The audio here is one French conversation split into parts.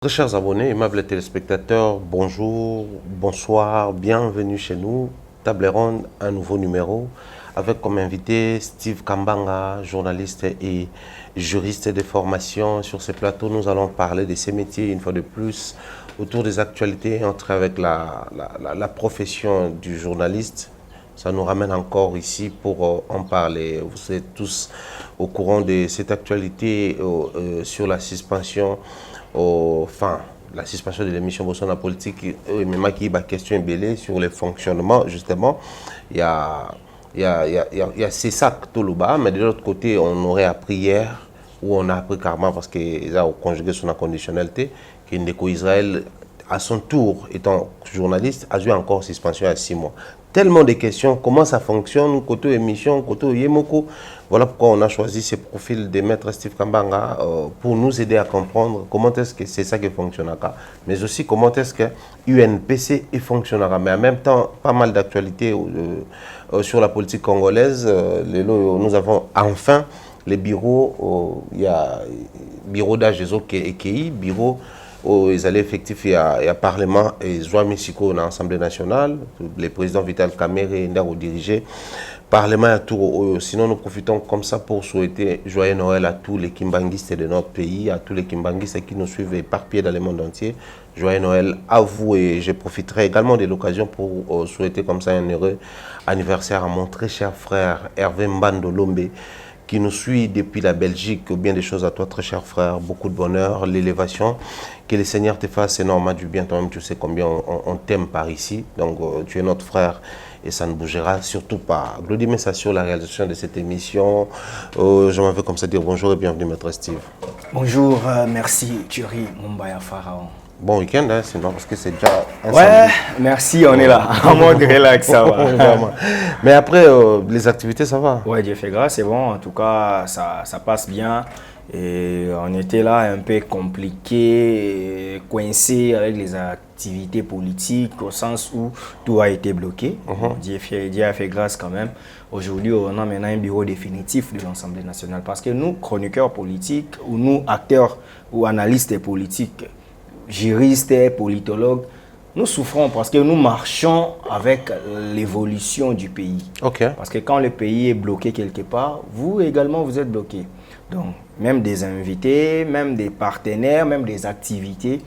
Très chers abonnés, aimables téléspectateurs, bonjour, bonsoir, bienvenue chez nous. Table ronde, un nouveau numéro avec comme invité Steve Kambanga, journaliste et juriste de formation. Sur ce plateau, nous allons parler de ces métiers une fois de plus autour des actualités entre avec la profession du journaliste. Ça nous ramène encore ici pour en parler. Vous êtes tous au courant de cette actualité sur la suspension. La suspension de l'émission Bossona Politique, mais qui a question belée sur le fonctionnement, justement. Il y a CESAC Toluba, mais de l'autre côté, on aurait appris hier, ou on a appris carrément parce qu'ils ont conjugué son inconditionnalité, qu'Indeko Israël, à son tour, étant journaliste, a eu encore suspension à 6 mois. Tellement de questions, comment ça fonctionne, côté émission, côté Yemoko. Voilà pourquoi on a choisi ce profil de Maître Steve Kambanga pour nous aider à comprendre comment est-ce que c'est ça qui fonctionne, mais aussi comment est-ce que UNPC fonctionnera. Mais en même temps, pas mal d'actualités sur la politique congolaise. Nous avons enfin les bureaux, il y a bureau d'Agezo et bureau ils allaient effectif il y a Parlement et Joa Mexico dans l'Assemblée nationale, le président Vital Kamerhe Ndao dirigé Parlement à tour. Sinon, nous profitons comme ça pour souhaiter joyeux Noël à tous les kimbanguistes de notre pays, à tous les kimbanguistes qui nous suivent éparpillés dans le monde entier. Joyeux Noël à vous et je profiterai également de l'occasion pour souhaiter comme ça un heureux anniversaire à mon très cher frère Hervé Mbando Lombe, qui nous suit depuis la Belgique. Bien des choses à toi, très cher frère. Beaucoup de bonheur, l'élévation. Que le Seigneur te fasse énormément du bien. Toi-même, tu sais combien on t'aime par ici. Donc, tu es notre frère et ça ne bougera surtout pas. Glody Messa sur la réalisation de cette émission. Je m'en veux comme ça dire bonjour et bienvenue, Maître Steve. Bonjour, merci, Thierry Mumbaya Pharaon. Bon week-end, hein, sinon parce que c'est déjà un ouais, samedi. merci, on est là, en mode relax, ça va. Mais après, les activités, ça va? Ouais, Dieu fait grâce, c'est bon, en tout cas, ça passe bien. Et on était là un peu compliqué, coincé avec les activités politiques, au sens où tout a été bloqué. Dieu a fait grâce quand même. Aujourd'hui, on a maintenant un bureau définitif de l'Assemblée nationale. Parce que nous, chroniqueurs politiques, ou nous, acteurs ou analystes politiques, juristes, politologues, nous souffrons parce que nous marchons avec l'évolution du pays. Parce que quand le pays est bloqué quelque part, vous également, vous êtes bloqué. Donc, même des invités, même des partenaires, même des activités,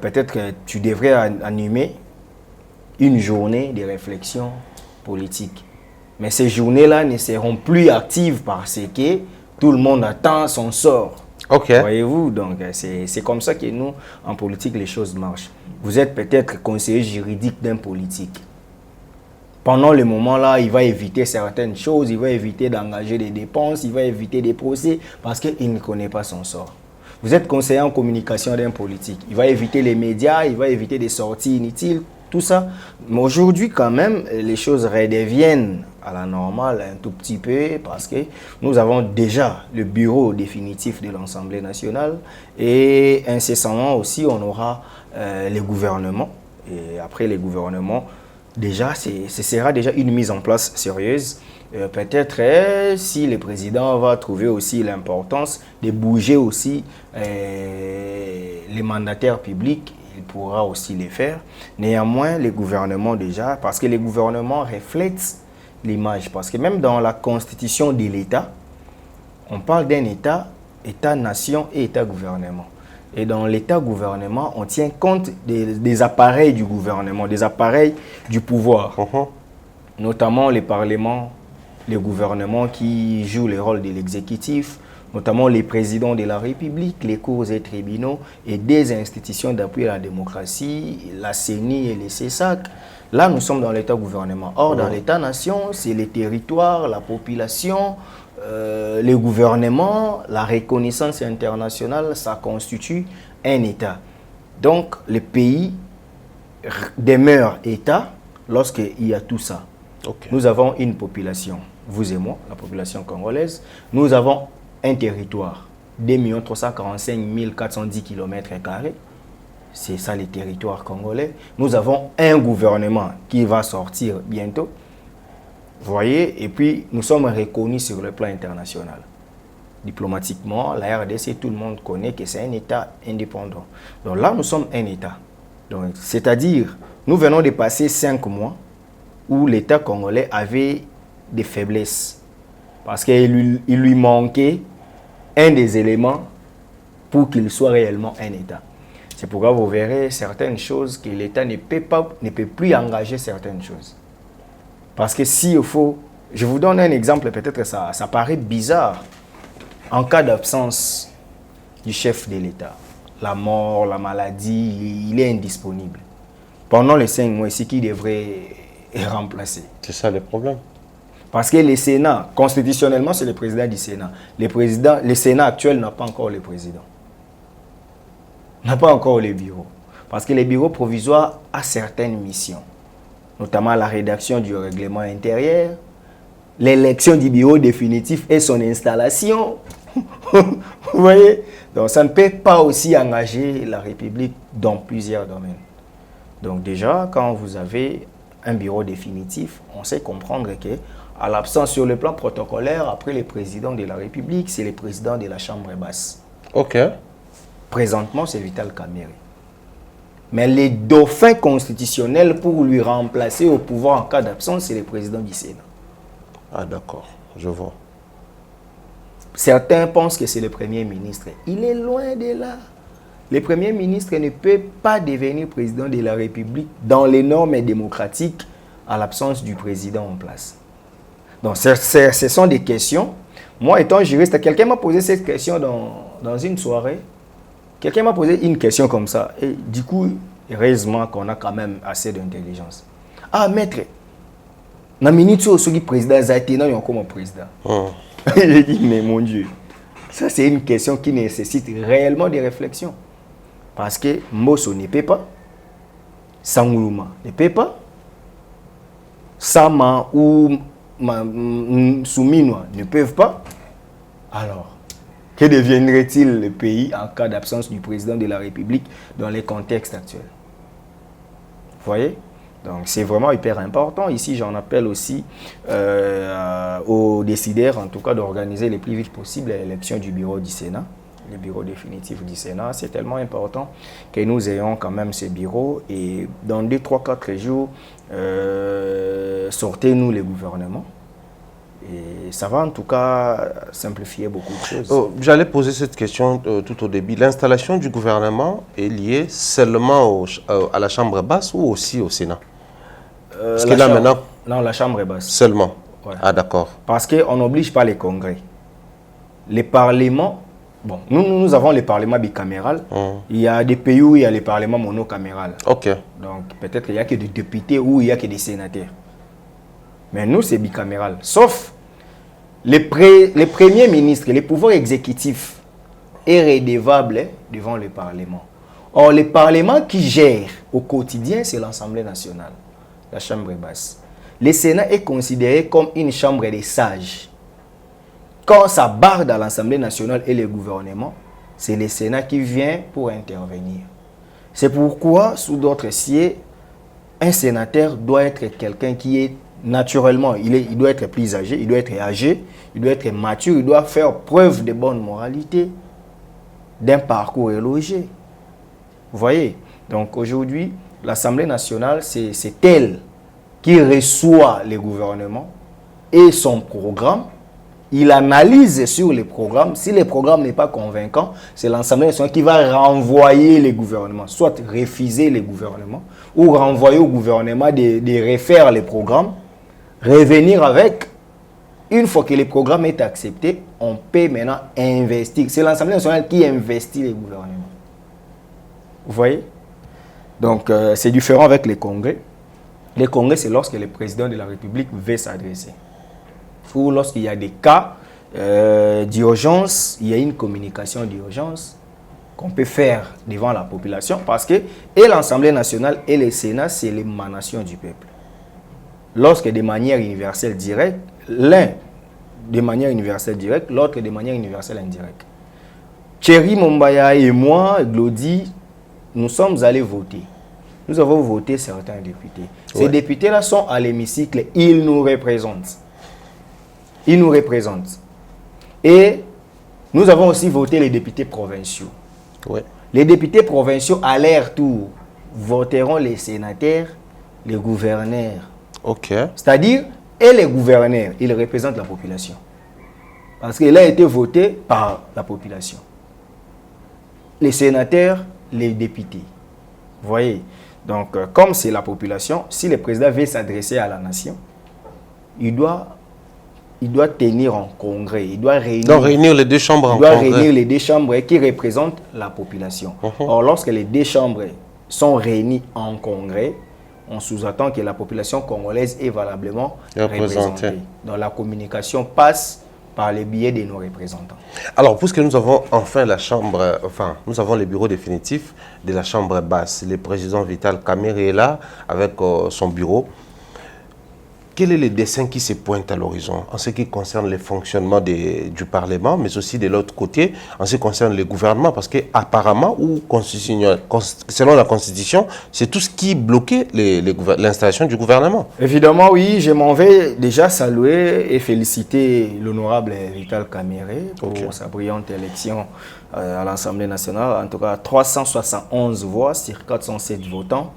peut-être que tu devrais animer une journée de réflexion politique. Mais ces journées-là ne seront plus actives parce que tout le monde attend son sort. Voyez-vous, donc c'est comme ça que nous, en politique, les choses marchent. Vous êtes peut-être conseiller juridique d'un politique. Pendant le moment-là, il va éviter certaines choses, il va éviter d'engager des dépenses, il va éviter des procès parce qu'il ne connaît pas son sort. Vous êtes conseiller en communication d'un politique. Il va éviter les médias, il va éviter des sorties inutiles, tout ça. Mais aujourd'hui, quand même, les choses redeviennent à la normale un tout petit peu parce que nous avons déjà le bureau définitif de l'Assemblée nationale et incessamment aussi, on aura les gouvernements. Et après les gouvernements, déjà, ce sera déjà une mise en place sérieuse. Peut-être si le président va trouver aussi l'importance de bouger aussi les mandataires publics, il pourra aussi les faire. Néanmoins, les gouvernements déjà, parce que les gouvernements reflètent l'image. Parce que même dans la constitution de l'État, on parle d'un État, État-nation et État-gouvernement. Et dans l'État-gouvernement, on tient compte des appareils du gouvernement, des appareils du pouvoir. Notamment les parlements, les gouvernements qui jouent le rôle de l'exécutif, notamment les présidents de la République, les cours et tribunaux et des institutions d'appui à la démocratie, la CENI et les CESAC. Là, nous sommes dans l'État-gouvernement. Or, dans l'État-nation, c'est les territoires, la population, le gouvernement, la reconnaissance internationale, ça constitue un État. Donc, le pays demeure État lorsqu'il y a tout ça. Nous avons une population, vous et moi, la population congolaise. Nous avons un territoire, 2 345 410 km². C'est ça le territoire congolais. Nous avons un gouvernement qui va sortir bientôt. Vous voyez, et puis nous sommes reconnus sur le plan international. Diplomatiquement, la RDC, tout le monde connaît que c'est un État indépendant. Donc là, nous sommes un État. C'est-à-dire, nous venons de passer 5 mois où l'État congolais avait des faiblesses. Parce qu'il lui manquait un des éléments pour qu'il soit réellement un État. C'est pourquoi vous verrez certaines choses que l'État ne peut plus engager certaines choses. Parce que s'il faut, je vous donne un exemple, peut-être ça paraît bizarre. En cas d'absence du chef de l'État, la mort, la maladie, il est indisponible. Pendant les 5 mois ici, qui devrait remplacer? C'est ça le problème. Parce que le Sénat, constitutionnellement, c'est le président du Sénat. Le Sénat actuel n'a pas encore le président. N'a pas encore les bureaux. Parce que les bureaux provisoires ont certaines missions, notamment la rédaction du règlement intérieur, l'élection du bureau définitif et son installation. Vous voyez? Donc ça ne peut pas aussi engager la République dans plusieurs domaines. Donc déjà, quand vous avez un bureau définitif, on sait comprendre que à l'absence sur le plan protocolaire, après le président de la République, c'est le président de la Chambre basse. Ok. Présentement, c'est Vital Kamerhe. Mais les dauphins constitutionnels pour lui remplacer au pouvoir en cas d'absence, c'est le président du Sénat. Ah d'accord, je vois. Certains pensent que c'est le Premier ministre. Il est loin de là. Le Premier ministre ne peut pas devenir président de la République dans les normes démocratiques à l'absence du président en place. Donc, ce sont des questions. Moi, étant juriste, quelqu'un m'a posé cette question dans une soirée. Quelqu'un m'a posé une question comme ça. Et du coup, heureusement qu'on a quand même assez d'intelligence. Ah, maître, na minute où le président Zaïté, il y a comme président. J'ai dit, mais mon Dieu, ça c'est une question qui nécessite réellement des réflexions. Parce que Mbosso ne peut pas, Sanguluma ne peut pas, Sama ou Souminois ne peuvent pas. Alors, que deviendrait-il le pays en cas d'absence du président de la République dans les contextes actuels? Vous voyez? Donc c'est vraiment hyper important. Ici, j'en appelle aussi aux décideurs, en tout cas, d'organiser le plus vite possible l'élection du bureau du Sénat, le bureau définitif du Sénat. C'est tellement important que nous ayons quand même ce bureau. Et dans 2, 3, 4 jours, sortez-nous les gouvernements. Et ça va en tout cas simplifier beaucoup de choses. J'allais poser cette question tout au début. L'installation du gouvernement est liée seulement à la Chambre basse ou aussi au Sénat? Parce que là maintenant... Non, la Chambre basse. Seulement? Ouais. Ah d'accord. Parce qu'on n'oblige pas les congrès. Les parlements... Bon, nous avons les parlements bicaméral. Il y a des pays où il y a les parlements monocaméral. Ok. Donc peut-être qu'il n'y a que des députés ou il n'y a que des sénateurs. Mais nous, c'est bicaméral. Sauf les premiers ministres, les pouvoirs exécutifs est redevable devant le Parlement. Or, le Parlement qui gère au quotidien, c'est l'Assemblée nationale, la Chambre basse. Le Sénat est considéré comme une chambre des sages. Quand ça barre dans l'Assemblée nationale et le gouvernement, c'est le Sénat qui vient pour intervenir. C'est pourquoi, sous d'autres sièges, un sénateur doit être quelqu'un qui est naturellement, il doit être plus âgé, il doit être mature, il doit faire preuve de bonne moralité, d'un parcours élogé. Vous voyez? Donc aujourd'hui, l'Assemblée nationale, c'est elle qui reçoit le gouvernement et son programme. Il analyse sur les programmes. Si le programme n'est pas convaincant, c'est l'Assemblée nationale qui va renvoyer le gouvernement, soit refuser le gouvernement, ou renvoyer au gouvernement de refaire les programmes, revenir avec. Une fois que le programme est accepté, on peut maintenant investir. C'est l'Assemblée nationale qui investit le gouvernement. Vous voyez? Donc, c'est différent avec les congrès. Les congrès, c'est lorsque le président de la République veut s'adresser. Ou lorsqu'il y a des cas d'urgence, il y a une communication d'urgence qu'on peut faire devant la population parce que et l'Assemblée nationale et le Sénat, c'est l'émanation du peuple. Lorsque de manière universelle directe, l'un de manière universelle directe, l'autre de manière universelle indirecte. Thierry Mombaya et moi, Glody, nous sommes allés voter. Nous avons voté certains députés. Ces députés-là sont à l'hémicycle, ils nous représentent. Ils nous représentent. Et Nous avons aussi voté les députés provinciaux. Ouais. Les députés provinciaux, à leur tour, voteront les sénateurs, les gouverneurs. Ok. C'est-à-dire, et les gouverneurs, ils représentent la population. Parce qu'il a été voté par la population. Les sénateurs, les députés. Vous voyez? Donc, comme c'est la population, si le président veut s'adresser à la nation, il doit tenir un congrès. Il doit réunir les deux chambres en congrès. congrès. Réunir les deux chambres qui représentent la population. Or, lorsque les deux chambres sont réunies en congrès, on sous-attend que la population congolaise est valablement représentée. Donc, la communication passe par les biais de nos représentants. Alors, puisque nous avons enfin la chambre, nous avons le bureau définitif de la chambre basse. Le président Vital Kamerhe est là avec son bureau. Quel est le dessin qui se pointe à l'horizon en ce qui concerne le fonctionnement du Parlement, mais aussi de l'autre côté, en ce qui concerne le gouvernement, parce qu'apparemment, selon la Constitution, c'est tout ce qui bloquait l'installation du gouvernement. Évidemment, oui, je m'en vais déjà saluer et féliciter l'honorable Vital Kamerhe pour sa brillante élection à l'Assemblée nationale. En tout cas, 371 voix sur 407 votants.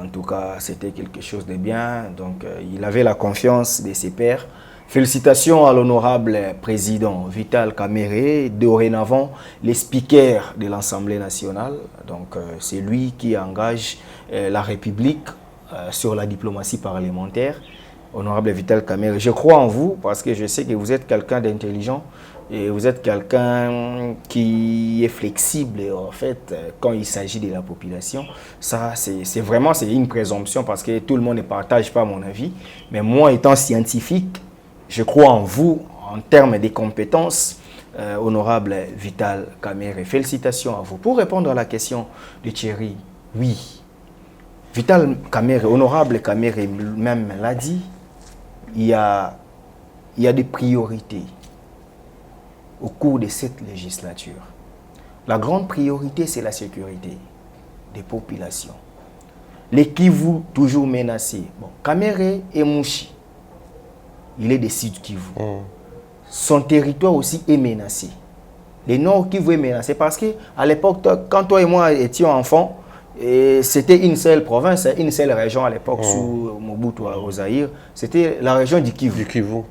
En tout cas, c'était quelque chose de bien. Donc, il avait la confiance de ses pairs. Félicitations à l'honorable président Vital Kamerhe, dorénavant le speaker de l'Assemblée nationale. Donc, c'est lui qui engage la République sur la diplomatie parlementaire. Honorable Vital Kamerhe, je crois en vous parce que je sais que vous êtes quelqu'un d'intelligent. Et vous êtes quelqu'un qui est flexible, en fait, quand il s'agit de la population. Ça, c'est vraiment une présomption parce que tout le monde ne partage pas mon avis. Mais moi, étant scientifique, je crois en vous en termes de compétences. Honorable Vital Kamerhe, félicitations à vous. Pour répondre à la question de Thierry, oui. Vital Kamerhe, honorable Kamerhe même l'a dit, il y a des priorités au cours de cette législature. La grande priorité, c'est la sécurité des populations. Les Kivu, toujours menacés. Bon, Kamerhe et Mouchi, il est des Sud Kivu. Son territoire aussi est menacé. Le Nord Kivu est menacé parce qu'à l'époque, quand toi et moi étions enfants, c'était une seule province, une seule région à l'époque sous Mobutu au Zaïre. C'était la région du Kivu.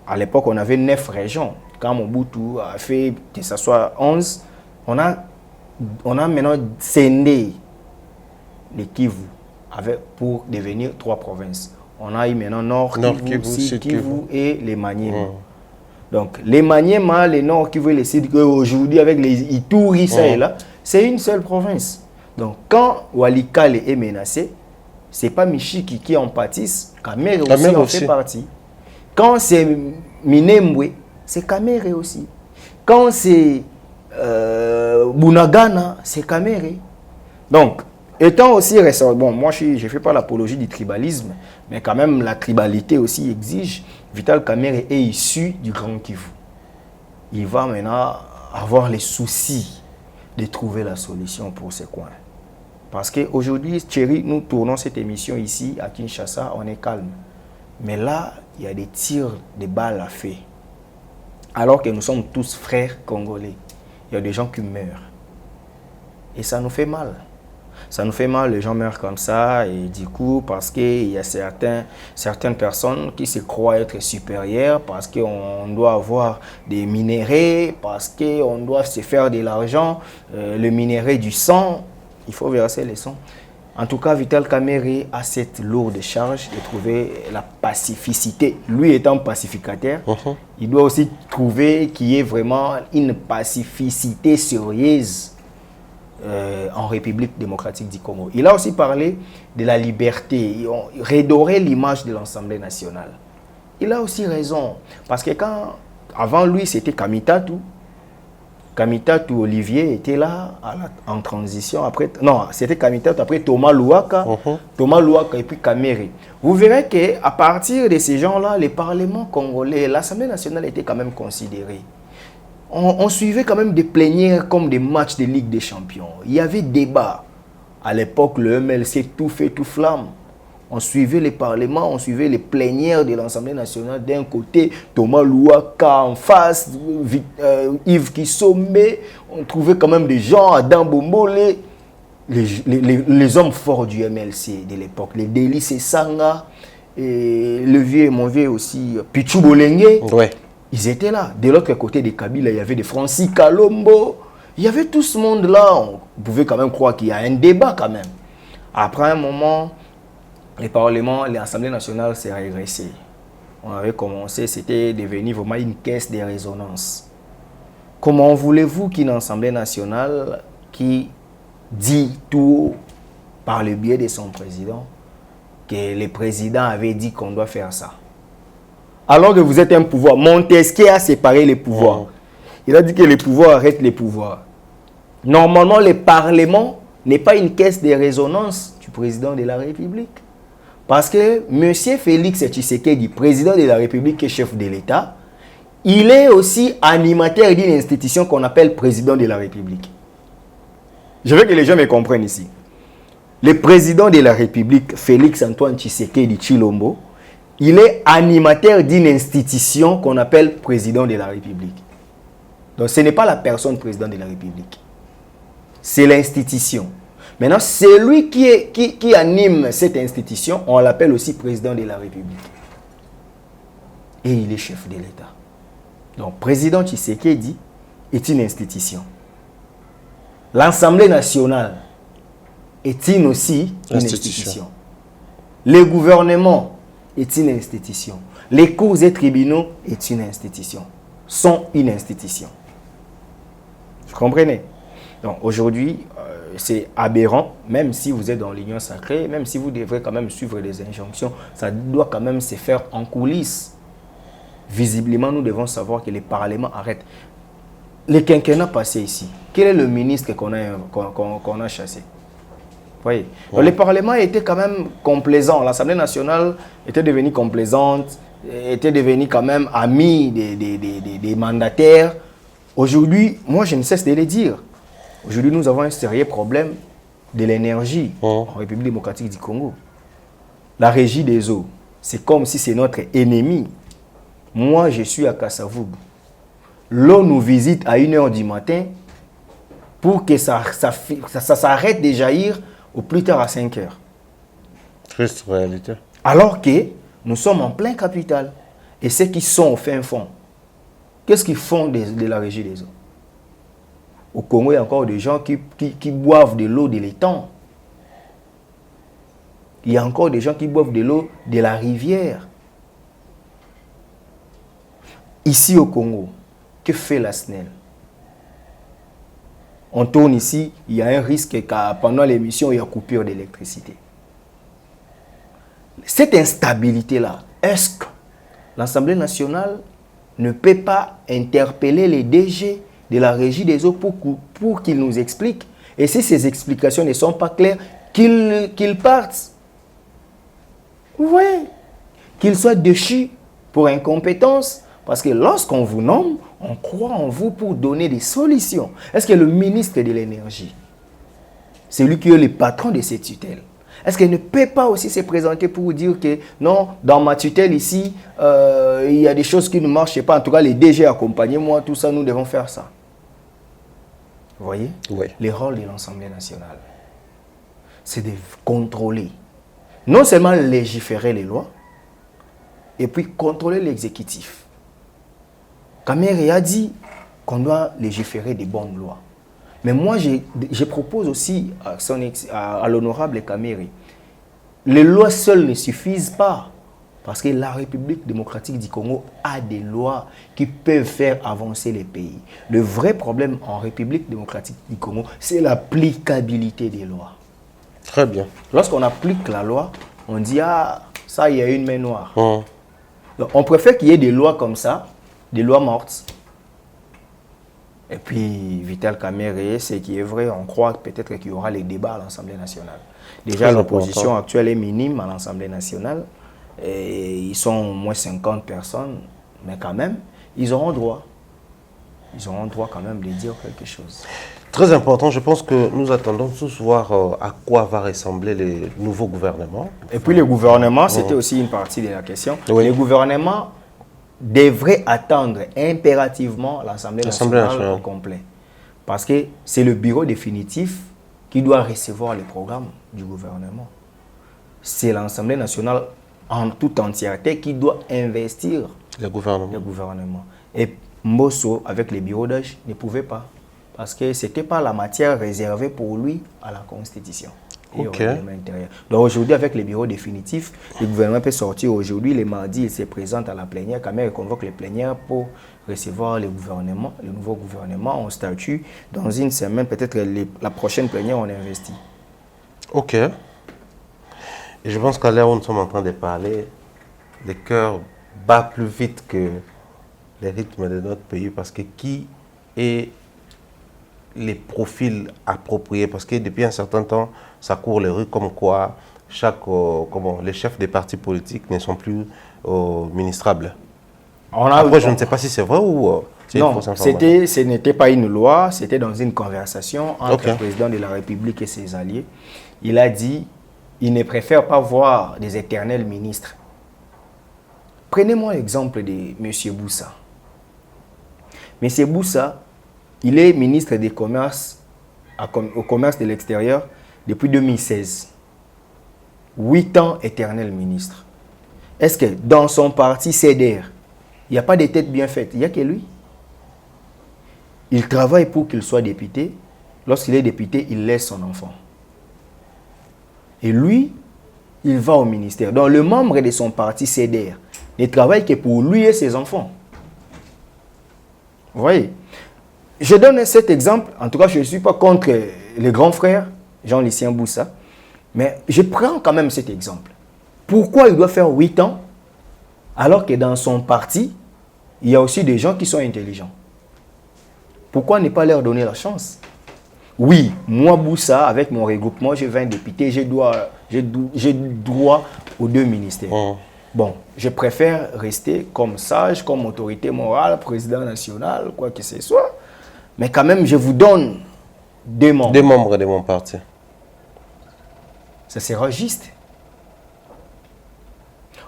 À l'époque, on avait 9 régions. Quand Mobutu a fait que ce soit 11, on a maintenant scindé les Kivu pour devenir 3 provinces. On a eu maintenant Nord Kivu, Sud Kivu et les Maniema. Donc, les Maniema, les Nord Kivu et les Sud Kivu, aujourd'hui, avec les Ituri, ça et là, c'est une seule province. Donc, quand Walikale est menacé, ce n'est pas Michiki qui en pâtisse, Kamerhe aussi en fait partie. Quand c'est Minembwe, c'est Kamerhe aussi. Quand c'est Bunagana, c'est Kamerhe. Donc, étant aussi récent, bon, moi je ne fais pas l'apologie du tribalisme, mais quand même la tribalité aussi exige. Vital Kamerhe est issu du Grand Kivu. Il va maintenant avoir les soucis de trouver la solution pour ces coins. Parce qu'aujourd'hui, Thierry, nous tournons cette émission ici à Kinshasa, on est calme. Mais là, il y a des tirs de balles à feu. Alors que nous sommes tous frères congolais. Il y a des gens qui meurent. Et ça nous fait mal. Ça nous fait mal, les gens meurent comme ça. Et du coup, parce qu'il y a certaines personnes qui se croient être supérieures, parce qu'on doit avoir des minéraux, parce qu'on doit se faire de l'argent, le minerai du sang, il faut verser le sang. En tout cas, Vital Kamerhe a cette lourde charge de trouver la pacificité. Lui étant pacificateur, il doit aussi trouver qu'il y ait vraiment une pacificité sérieuse en République démocratique du Congo. Il a aussi parlé de la liberté, redorer l'image de l'Assemblée nationale. Il a aussi raison, parce que avant lui, c'était Kamitatu. Kamitatu Olivier était là en transition. Non, c'était Kamitatu, après Thomas Louaka, Thomas Louaka et puis Kamerhe. Vous verrez qu'à partir de ces gens-là, le Parlement congolais, l'Assemblée nationale était quand même considérée. On suivait quand même des plénières comme des matchs de Ligue des Champions. Il y avait débat. À l'époque, le MLC tout fait, tout flamme. On suivait les parlements, on suivait les plénières de l'Assemblée nationale. D'un côté, Thomas Louaka en face, Yves Kissombe. On trouvait quand même des gens, Adam Bombole, les hommes forts du MLC de l'époque. Les Délices Sanga, et le vieux et mon vieux aussi, Pichou Bolenge. Ouais. Ils étaient là. De l'autre côté des Kabila, il y avait des Francis Kalombo. Il y avait tout ce monde-là. On pouvait quand même croire qu'il y a un débat quand même. Après un moment, les parlements, l'Assemblée nationale s'est régressée. On avait commencé, c'était devenu vraiment une caisse de résonance. Comment voulez-vous qu'une Assemblée nationale qui dit tout par le biais de son président, que le président avait dit qu'on doit faire ça? Alors que vous êtes un pouvoir. Montesquieu a séparé les pouvoirs. Il a dit que les pouvoirs arrêtent les pouvoirs. Normalement, le Parlement n'est pas une caisse de résonance du président de la République. Parce que M. Félix Tshisekedi, président de la République et chef de l'État, il est aussi animateur d'une institution qu'on appelle président de la République. Je veux que les gens me comprennent ici. Le président de la République, Félix Antoine Tshisekedi Tshilombo, il est animateur d'une institution qu'on appelle président de la République. Donc ce n'est pas la personne président de la République. C'est l'institution. Maintenant, celui qui anime cette institution, on l'appelle aussi président de la République. Et il est chef de l'État. Donc, président Tshisekedi est une institution. L'Assemblée nationale est aussi une institution. Le gouvernement est une institution. Les cours et tribunaux est une institution. Sont une institution. Vous comprenez? Donc, aujourd'hui, c'est aberrant, même si vous êtes dans l'union sacrée, même si vous devrez quand même suivre les injonctions, ça doit quand même se faire en coulisses. Visiblement, nous devons savoir que les parlements arrêtent. Le quinquennat passé ici, quel est le ministre qu'on a chassé? Vous voyez? Donc, le Parlement était quand même complaisant. L'Assemblée nationale était devenue complaisante, était devenue quand même amie des mandataires. Aujourd'hui, moi je ne cesse de le dire. Aujourd'hui, nous avons un sérieux problème de l'énergie en République démocratique du Congo. La régie des eaux, c'est comme si c'est notre ennemi. Moi, je suis à Kasavubu. L'eau nous visite à 1h du matin pour que ça s'arrête de jaillir au plus tard à 5h. Triste réalité. Alors que nous sommes en plein capital. Et ceux qui sont au fin fond, qu'est-ce qu'ils font de la régie des eaux? Au Congo, il y a encore des gens qui boivent de l'eau de l'étang. Il y a encore des gens qui boivent de l'eau de la rivière. Ici au Congo, que fait la SNEL? On tourne ici, il y a un risque qu'à pendant l'émission, il y a coupure d'électricité. Cette instabilité-là, est-ce que l'Assemblée nationale ne peut pas interpeller les DG de la régie des eaux pour qu'ils nous expliquent? Et si ces explications ne sont pas claires, qu'ils partent. Vous voyez? Qu'ils soient déchus pour incompétence. Parce que lorsqu'on vous nomme, on croit en vous pour donner des solutions. Est-ce que le ministre de l'énergie, c'est lui qui est le patron de cette tutelle, est-ce qu'il ne peut pas aussi se présenter pour vous dire que non, dans ma tutelle ici, il y a des choses qui ne marchent pas. En tout cas, les DG accompagnez-moi, tout ça, nous devons faire ça. Vous voyez? Oui. Le rôle de l'Assemblée nationale, c'est de contrôler, non seulement légiférer les lois, et puis contrôler l'exécutif. Kamere a dit qu'on doit légiférer des bonnes lois. Mais moi, je propose aussi à l'honorable Kamere, les lois seules ne suffisent pas. Parce que la République démocratique du Congo a des lois qui peuvent faire avancer les pays. Le vrai problème en République démocratique du Congo, c'est l'applicabilité des lois. Très bien. Lorsqu'on applique la loi, on dit, ah, ça, il y a une main noire. Donc, on préfère qu'il y ait des lois comme ça, des lois mortes. Et puis, Vital Kamerhe, ce qui est vrai, on croit peut-être qu'il y aura les débats à l'Assemblée nationale. Déjà, l'opposition actuelle est minime à l'Assemblée nationale. Et ils sont au moins 50 personnes, mais quand même, ils auront droit. Ils auront droit quand même de dire quelque chose. Très important, je pense que nous attendons tous voir à quoi va ressembler les nouveaux gouvernements. Et puis le gouvernement, c'était aussi une partie de la question. Oui. Le gouvernement devrait attendre impérativement l'Assemblée nationale au complet. Parce que c'est le bureau définitif qui doit recevoir le programme du gouvernement. C'est l'Assemblée nationale en toute entièreté qui doit investir le gouvernement. Et Mbosso, avec les bureaux d'âge, ne pouvait pas. Parce que ce n'était pas la matière réservée pour lui à la Constitution. Et au règlement intérieur. Donc aujourd'hui, avec les bureaux définitifs, le gouvernement peut sortir aujourd'hui, les mardis, il se présente à la plénière. Quand même, il convoque les plénières pour recevoir le nouveau gouvernement. On statue. Dans une semaine, peut-être la prochaine plénière, on investit. Ok. Et je pense qu'à l'heure où nous sommes en train de parler, le cœur bat plus vite que les rythmes de notre pays, parce que qui est les profils appropriés? Parce que depuis un certain temps, ça court les rues comme quoi les chefs des partis politiques ne sont plus ministrables. Après, je ne sais pas si c'est vrai ou c'est une fausse information. Ce n'était pas une loi, c'était dans une conversation entre le président de la République et ses alliés. Il a dit, il ne préfère pas voir des éternels ministres. Prenez-moi l'exemple de M. Boussa. M. Boussa, il est ministre des Commerces, au commerce de l'extérieur depuis 2016. 8 ans éternel ministre. Est-ce que dans son parti CDR, il n'y a pas de tête bien faite? Il n'y a que lui. Il travaille pour qu'il soit député. Lorsqu'il est député, il laisse son enfant. Et lui, il va au ministère. Donc le membre de son parti CDR ne travaille que pour lui et ses enfants. Vous voyez? Je donne cet exemple, en tout cas je ne suis pas contre les grands frères, Jean-Lucien Boussa, mais je prends quand même cet exemple. Pourquoi il doit faire 8 ans alors que dans son parti, il y a aussi des gens qui sont intelligents? Pourquoi ne pas leur donner la chance? Oui, moi Boussa, avec mon regroupement, je vais député, j'ai droit aux 2 ministères. Bon, je préfère rester comme sage, comme autorité morale, président national, quoi que ce soit. Mais quand même, je vous donne 2 membres. 2 membres de mon parti. Ça sera juste.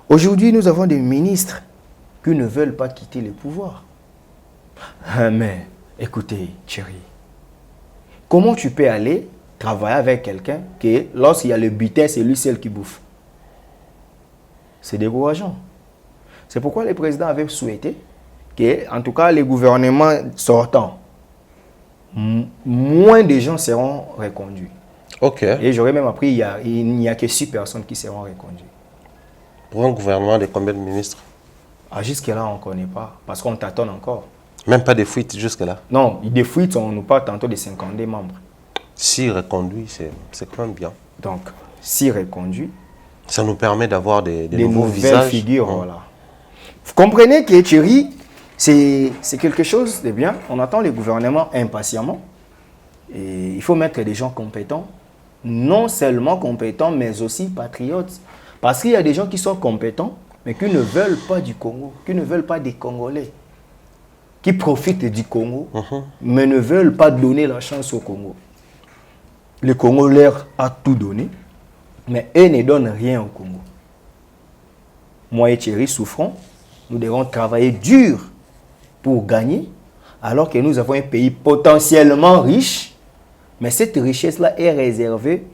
Aujourd'hui, nous avons des ministres qui ne veulent pas quitter le pouvoir. Mais, écoutez, chérie, comment tu peux aller travailler avec quelqu'un qui, lorsqu'il y a le butin, c'est lui seul qui bouffe? C'est décourageant. C'est pourquoi le président avait souhaité que, en tout cas, les gouvernements sortants, moins de gens seront reconduits. Ok. Et j'aurais même appris, il n'y a que 6 personnes qui seront reconduites. Pour un gouvernement de combien de ministres? Jusque-là, on ne connaît pas, parce qu'on tâtonne encore. Même pas de fuites jusque-là? Non, des fuites, on nous parle tantôt de 52 membres. 6 reconduits, c'est quand même bien. Donc, 6 reconduits. Ça nous permet d'avoir des nouveaux nouvelles figures. Voilà. Vous comprenez que Thierry, c'est quelque chose de bien. On attend les gouvernements impatiemment. Et il faut mettre des gens compétents. Non seulement compétents, mais aussi patriotes. Parce qu'il y a des gens qui sont compétents, mais qui ne veulent pas du Congo, qui ne veulent pas des Congolais, qui profitent du Congo, mais ne veulent pas donner la chance au Congo. Le Congo leur a tout donné, mais eux ne donnent rien au Congo. Moi et Thierry souffrons, nous devons travailler dur pour gagner, alors que nous avons un pays potentiellement riche, mais cette richesse-là est réservée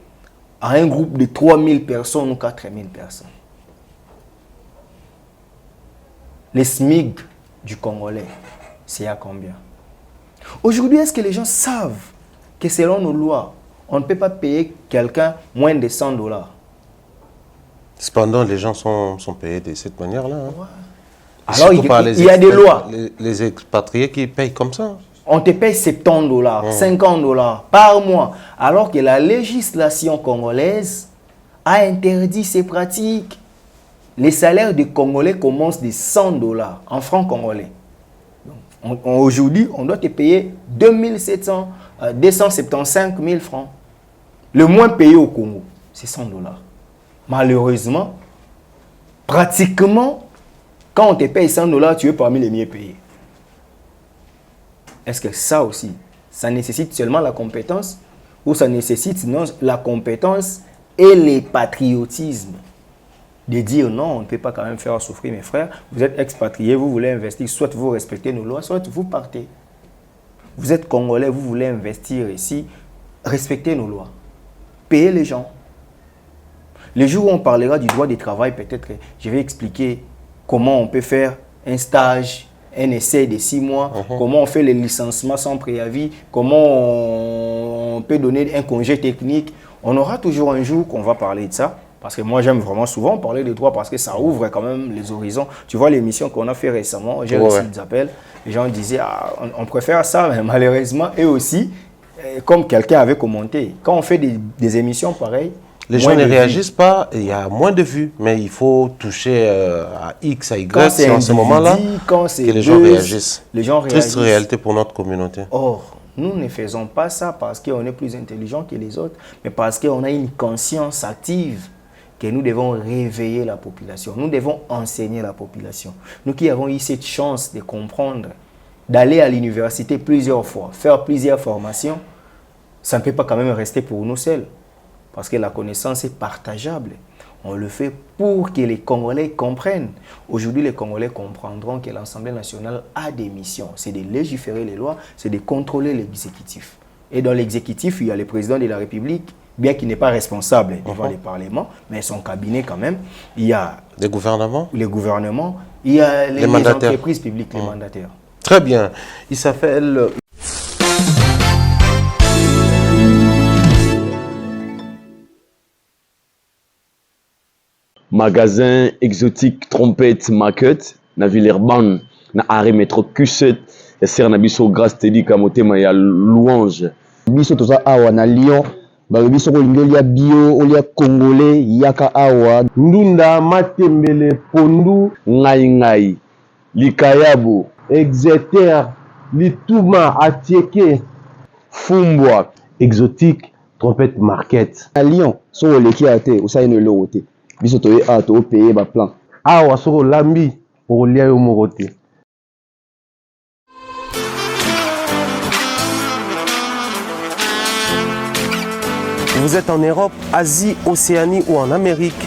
à un groupe de 3000 personnes ou 4000 personnes. Les SMIC du Congolais, c'est à combien? Aujourd'hui, est-ce que les gens savent que selon nos lois, on ne peut pas payer quelqu'un moins de $100? Cependant, les gens sont payés de cette manière-là. Hein. Ouais. Alors, il y a des lois. Les expatriés qui payent comme ça. On te paye $70, $50 par mois. Alors que la législation congolaise a interdit ces pratiques. Les salaires des Congolais commencent de $100 en francs congolais. Aujourd'hui, on doit te payer 275 000 francs. Le moins payé au Congo, c'est $100. Malheureusement, pratiquement, quand on te paye $100, tu es parmi les mieux payés. Est-ce que ça aussi, Ça nécessite seulement la compétence ou ça nécessite sinon la compétence et le patriotisme de dire non, on ne peut pas quand même faire souffrir mes frères. Vous êtes expatriés, vous voulez investir, soit vous respectez nos lois, soit vous partez. Vous êtes Congolais, vous voulez investir ici, respectez nos lois. Payez les gens. Le jour où on parlera du droit du travail, peut-être je vais expliquer comment on peut faire un stage, un essai de 6 mois, comment on fait les licenciements sans préavis, comment on peut donner un congé technique. On aura toujours un jour qu'on va parler de ça. Parce que moi, j'aime vraiment souvent parler de droit parce que ça ouvre quand même les horizons. Tu vois l'émission qu'on a fait récemment, j'ai reçu des appels. Les gens disaient, ah, on préfère ça, mais malheureusement, eux aussi, comme quelqu'un avait commenté, quand on fait des émissions pareilles, les gens ne réagissent pas, il y a moins de vues, mais il faut toucher à X, à Y, c'est en ce moment-là que les gens réagissent. Triste réalité pour notre communauté. Or, nous ne faisons pas ça parce qu'on est plus intelligent que les autres, mais parce qu'on a une conscience active que nous devons réveiller la population. Nous devons enseigner la population. Nous qui avons eu cette chance de comprendre, d'aller à l'université plusieurs fois, faire plusieurs formations, ça ne peut pas quand même rester pour nous seuls. Parce que la connaissance est partageable. On le fait pour que les Congolais comprennent. Aujourd'hui, les Congolais comprendront que l'Assemblée nationale a des missions. C'est de légiférer les lois, c'est de contrôler l'exécutif. Et dans l'exécutif, il y a le président de la République, bien qu'il n'est pas responsable devant le Parlement, mais son cabinet quand même. Il y a les gouvernements, il y a les entreprises publiques, les mandataires. Très bien. Il s'appelle... Magasin exotique trompette market na Villeurbanne na arrêt métro Q7 et ser na biso grâce tedi kamotema ya louange biso toza awa na Lyon ba biso ko lingolia bio olia congolais yaka awa ndunda matembele pondu ngai likayabo exeter lituma atieke fumbwa exotique trompette market à Lyon so oleki ate osaine le wote biso toye a to payer ba plan awa so lambi pour lia yo morote. Vous êtes en Europe, Asie, Océanie ou en Amérique.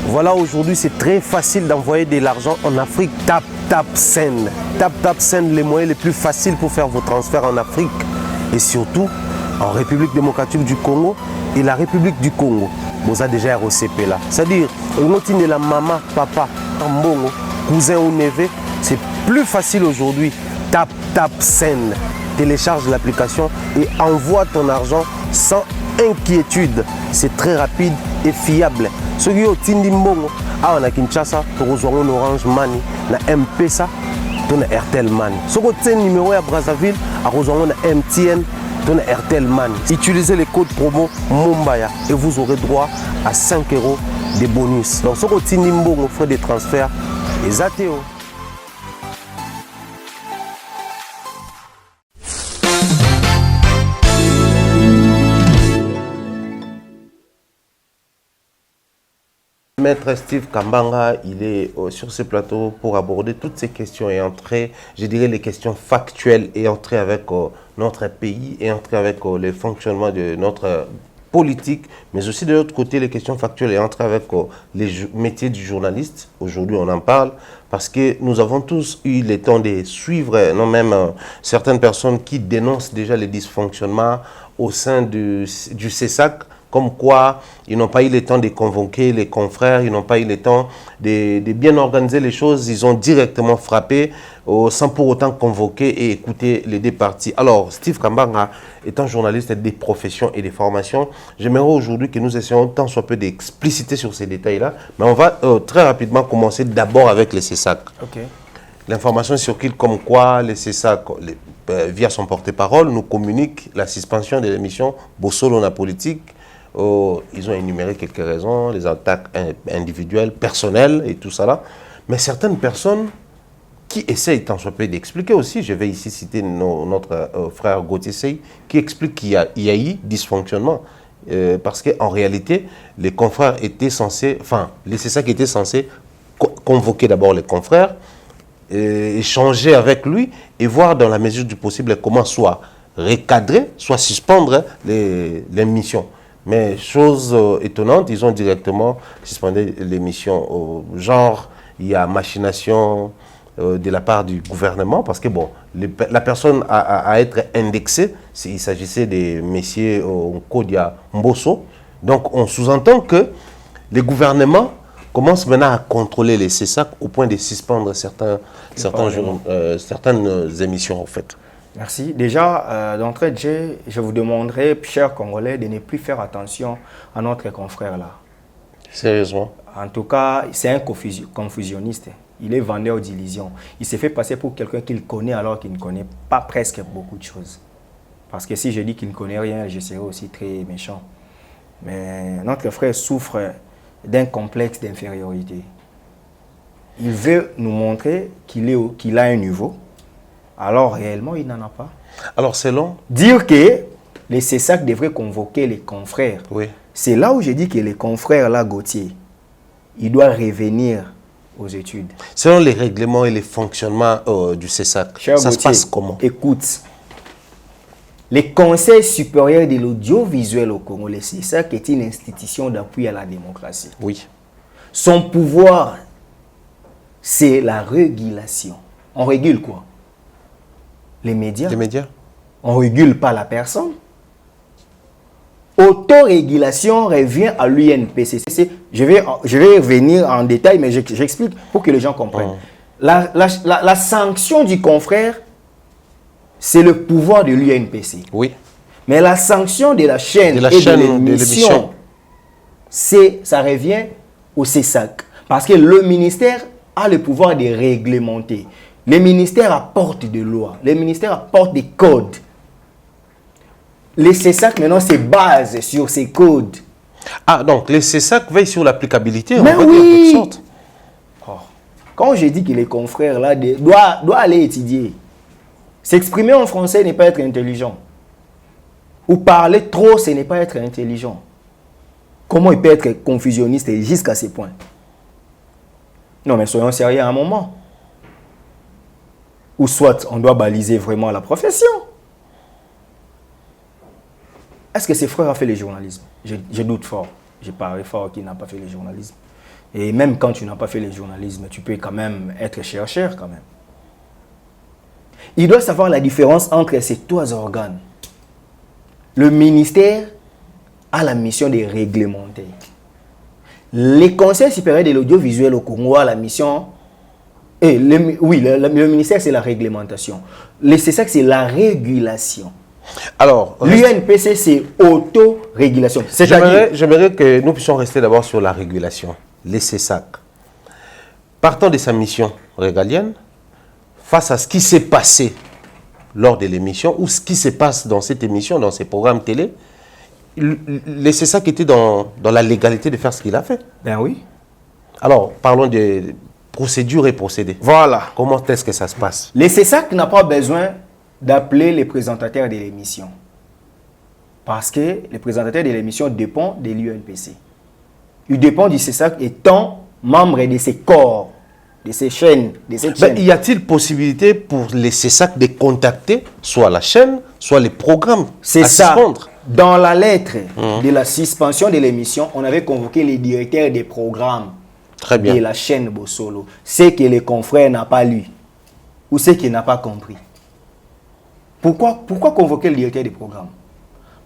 Voilà, aujourd'hui, c'est très facile d'envoyer de l'argent en Afrique. Tap Send. Tap Send, les moyens les plus faciles pour faire vos transferts en Afrique. Et surtout, en République démocratique du Congo et la République du Congo. Vous avez déjà ROCP là. C'est-à-dire, on de la maman, papa, ambongo, cousin ou neveu. C'est plus facile aujourd'hui. Tap Send. Télécharge l'application et envoie ton argent sans inquiétude. C'est très rapide et fiable. Ceux qui ont Tindi Mbongo, à Kinshasa, tu reçois un Orange Money, na M-Pesa, tu as Airtel Money. Ceux qui ont un numéro à Brazzaville, à reçoit un MTN, tu as Airtel Money. Utilisez les codes promo Mumbaya et vous aurez droit à 5 € de bonus. Donc ceux qui ont Tindi Mbongo, frais de transfert, les ATO. Maître Steve Kambanga, il est sur ce plateau pour aborder toutes ces questions et entrer, je dirais, les questions factuelles et entrer avec notre pays et entrer avec le fonctionnement de notre politique, mais aussi de l'autre côté, les questions factuelles et entrer avec les métiers du journaliste. Aujourd'hui, on en parle parce que nous avons tous eu le temps de suivre, non même certaines personnes qui dénoncent déjà les dysfonctionnements au sein du CESAC, comme quoi ils n'ont pas eu le temps de convoquer les confrères, ils n'ont pas eu le temps de bien organiser les choses, ils ont directement frappé sans pour autant convoquer et écouter les deux parties. Alors, Steve Kambanga, étant journaliste des professions et des formations, j'aimerais aujourd'hui que nous essayons tant soit peu d'expliciter sur ces détails-là, mais on va très rapidement commencer d'abord avec les CESAC. Okay. L'information circule comme quoi les CESAC, via son porte-parole, nous communique la suspension de l'émission Bossolo na politique. Ils ont énuméré quelques raisons, les attaques individuelles, personnelles et tout ça là. Mais certaines personnes qui essayent tant soit peu d'expliquer aussi, je vais ici citer notre frère Gauthier Sey, qui explique qu'il y a eu dysfonctionnement. Parce qu'en réalité, les confrères étaient censés, c'est ça qui était censé convoquer d'abord les confrères, échanger avec lui et voir dans la mesure du possible comment soit recadrer, soit suspendre les missions. Mais chose étonnante, ils ont directement suspendu les missions. Genre, il y a machination de la part du gouvernement, parce que bon, la personne à être indexée, il s'agissait des messieurs Kodia Mbosso. Donc on sous-entend que les gouvernements commencent maintenant à contrôler les CESAC au point de suspendre certaines émissions en fait. Merci. Déjà, d'entrée de jeu, je vous demanderai, chers Congolais, de ne plus faire attention à notre confrère là. Sérieusement? En tout cas, c'est un confusionniste. Il est vendeur d'illusions. Il s'est fait passer pour quelqu'un qu'il connaît alors qu'il ne connaît pas presque beaucoup de choses. Parce que si je dis qu'il ne connaît rien, je serai aussi très méchant. Mais notre frère souffre d'un complexe d'infériorité. Il veut nous montrer qu'il a un niveau, alors réellement il n'en a pas. Alors selon... Dire que les CESAC devraient convoquer les confrères. Oui. C'est là où je dis que les confrères là, Gauthier, il doit revenir aux études. Selon les règlements et les fonctionnements du CESAC, Cher ça Gauthier, se passe comment? Écoute, les conseils supérieurs de l'audiovisuel au Congo, le CESAC est une institution d'appui à la démocratie. Oui. Son pouvoir, c'est la régulation. On régule quoi? Les médias. Les médias? On ne régule pas la personne. Autorégulation revient à l'UNPC. Je vais revenir en détail, mais j'explique pour que les gens comprennent. La sanction du confrère, c'est le pouvoir de l'UNPC. Oui. Mais la sanction de la chaîne, de l'émission, ça revient au CESAC. Parce que le ministère a le pouvoir de réglementer. Le ministère apporte des lois. Le ministère apporte des codes. Les CESAC maintenant se basent sur ces codes. Ah, donc les CESAC veillent sur l'applicabilité. Mais oui. Sorte. Oh. Quand j'ai dit que les confrères là doivent aller étudier, s'exprimer en français n'est pas être intelligent. Ou parler trop, ce n'est pas être intelligent. Comment il peut être confusionniste jusqu'à ce point? Non, mais soyons sérieux à un moment. Ou soit on doit baliser vraiment la profession. Est-ce que ses frères ont fait le journalisme? Je doute fort. Je parie fort qu'il n'a pas fait le journalisme. Et même quand tu n'as pas fait le journalisme, tu peux quand même être chercheur quand même. Il doit savoir la différence entre ces trois organes. Le ministère a la mission de réglementer. Les conseils supérieurs de l'audiovisuel au Congo a la mission... le ministère, c'est la réglementation. Le CESAC, c'est la régulation. Alors, l'UNPC, c'est autorégulation. J'aimerais que nous puissions rester d'abord sur la régulation. Les CESAC. Partant de sa mission régalienne, face à ce qui s'est passé lors de l'émission, ou ce qui se passe dans cette émission, dans ces programmes télé, les CESAC étaient dans la légalité de faire ce qu'il a fait. Ben oui. Alors, parlons de procédures et procédés. Voilà. Comment est-ce que ça se passe? Les CESAC n'ont pas besoin d'appeler les présentateurs de l'émission. Parce que les présentateurs de l'émission dépendent de l'UNPC. Ils dépendent du CESAC étant membres de ces corps, de ces chaînes, de cette chaîne. Y a-t-il possibilité pour les CESAC de contacter soit la chaîne, soit les programmes? C'est ça. Dans la lettre de la suspension de l'émission, on avait convoqué les directeurs des programmes. Très bien. De la chaîne Bossolo. C'est que les confrères n'ont pas lu. Ou c'est qu'il n'a pas compris. Pourquoi convoquer le directeur des programmes?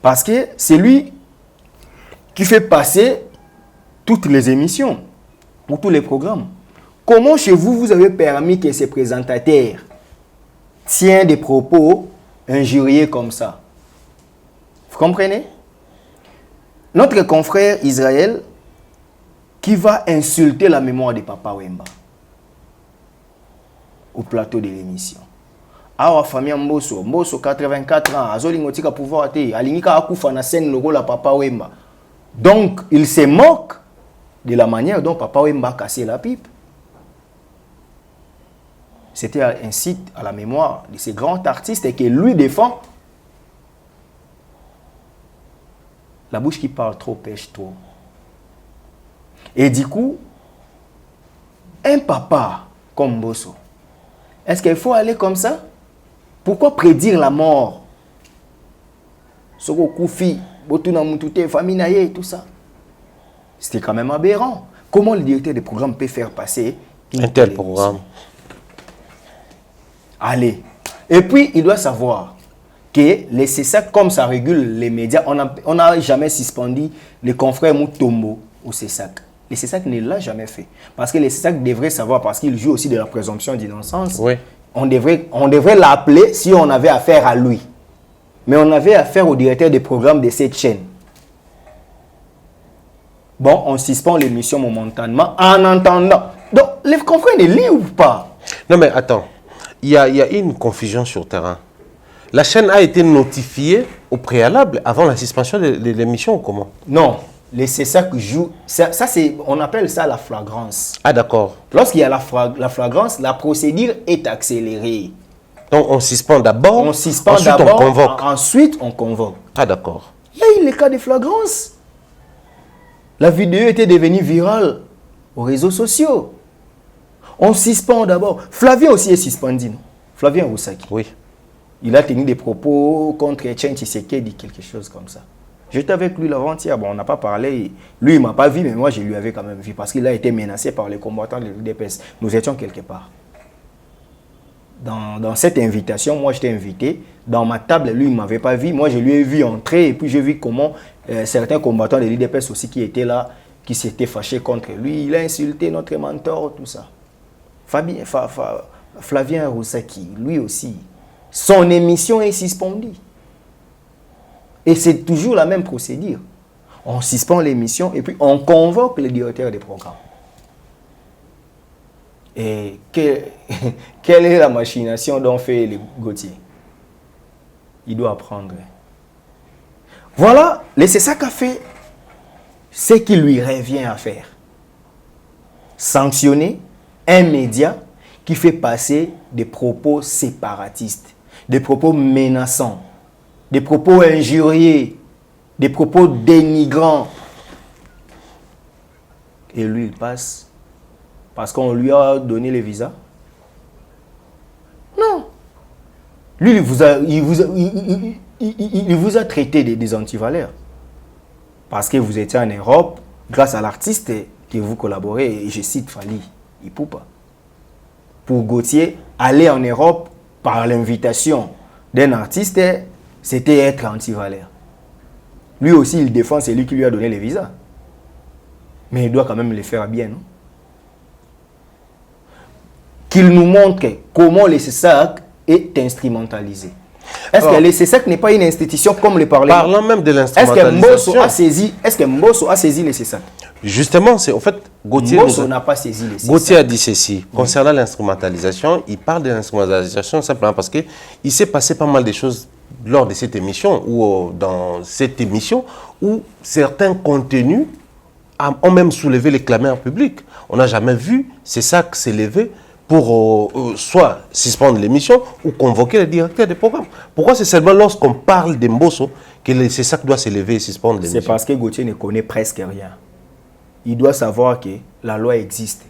Parce que c'est lui qui fait passer toutes les émissions ou tous les programmes. Comment chez vous, vous avez permis que ces présentateurs tiennent des propos injurieux comme ça? Vous comprenez? Notre confrère Israël qui va insulter la mémoire de Papa Wemba au plateau de l'émission. Awa famille Mbosso 84 ans, azolingotika pouvoir te, alingika akufa na scène logo la Papa Wemba. Donc, il se moque de la manière dont Papa Wemba a cassé la pipe. C'était un site à la mémoire de ces grands artistes et que lui défend. La bouche qui parle trop pêche trop. Et du coup, un papa comme Mbosso, est-ce qu'il faut aller comme ça? Pourquoi prédire la mort Soko Koufi, Botuna Moutoute, famille Naye, tout ça. C'était quand même aberrant. Comment le directeur des programmes peut faire passer un tel programme? Allez. Et puis, il doit savoir que les CESAC, comme ça régule les médias, on n'a jamais suspendu les confrères Moutombo au CESAC. Les CESAC ne l'a jamais fait. Parce que les CESAC devraient savoir, parce qu'ils jouent aussi de la présomption d'innocence. Oui. On devrait l'appeler si on avait affaire à lui. Mais on avait affaire au directeur des programmes de cette chaîne. Bon, on suspend l'émission momentanément en entendant. Donc, les confrères ne lisent ou pas? Non, mais attends. Il y a une confusion sur terrain. La chaîne a été notifiée au préalable avant la suspension de l'émission ou comment? Non. Les CESAC jouent. Ça on appelle ça la flagrance. Ah, d'accord. Lorsqu'il y a la flagrance, la procédure est accélérée. Donc, on suspend d'abord. On suspend ensuite, d'abord. on convoque. Ensuite, on convoque. Ah, d'accord. Il y a eu les cas de flagrance. La vidéo était devenue virale aux réseaux sociaux. On suspend d'abord. Flavien aussi est suspendu, non? Flavien Roussaki. Oui. Il a tenu des propos contre Etienne Tshisekedi, quelque chose comme ça. J'étais avec lui l'avant-hier. Bon, on n'a pas parlé. Lui, il ne m'a pas vu, mais moi, je lui avais quand même vu. Parce qu'il a été menacé par les combattants de l'UDPS. Nous étions quelque part. Dans cette invitation, moi, j'étais invité. Dans ma table, lui, il ne m'avait pas vu. Moi, je lui ai vu entrer. Et puis, j'ai vu comment certains combattants de l'UDPS aussi qui étaient là, qui s'étaient fâchés contre lui. Il a insulté notre mentor, tout ça. Flavien Roussaki, lui aussi. Son émission est suspendue. Et c'est toujours la même procédure. On suspend l'émission et puis on convoque le directeur des programmes. Et quelle est la machination dont fait les Gauthier? Il doit apprendre. Voilà, c'est ça qu'a fait ce qui lui revient à faire. Sanctionner un média qui fait passer des propos séparatistes, des propos menaçants, des propos injurieux, des propos dénigrants. Et lui, il passe parce qu'on lui a donné les visas. Non. Lui, il vous a traité des antivaleurs. Parce que vous étiez en Europe, grâce à l'artiste que vous collaborez, et je cite Fali Ipupa. Pour Gauthier, aller en Europe par l'invitation d'un artiste, c'était être anti-valeur. Lui aussi, il défend celui qui lui a donné les visas. Mais il doit quand même le faire bien, non? Qu'il nous montre comment le CESAC est instrumentalisé. Est-ce que le CESAC n'est pas une institution comme le Parlement? Parlant même de l'instrumentalisation. Est-ce que Mbosso a saisi le CESAC? Justement, c'est en fait, Gauthier n'a pas saisi le CESAC. Gauthier a dit ceci. Concernant l'instrumentalisation, il parle de l'instrumentalisation simplement parce qu'il s'est passé pas mal de choses lors de cette émission ou dans cette émission où certains contenus ont même soulevé les clameurs publiques. On n'a jamais vu CESAC s'élever pour soit suspendre l'émission ou convoquer le directeur des programmes. Pourquoi c'est seulement lorsqu'on parle de Mbosso que le CESAC doit s'élever et suspendre l'émission? C'est parce que Gauthier ne connaît presque rien. Il doit savoir que la loi existe.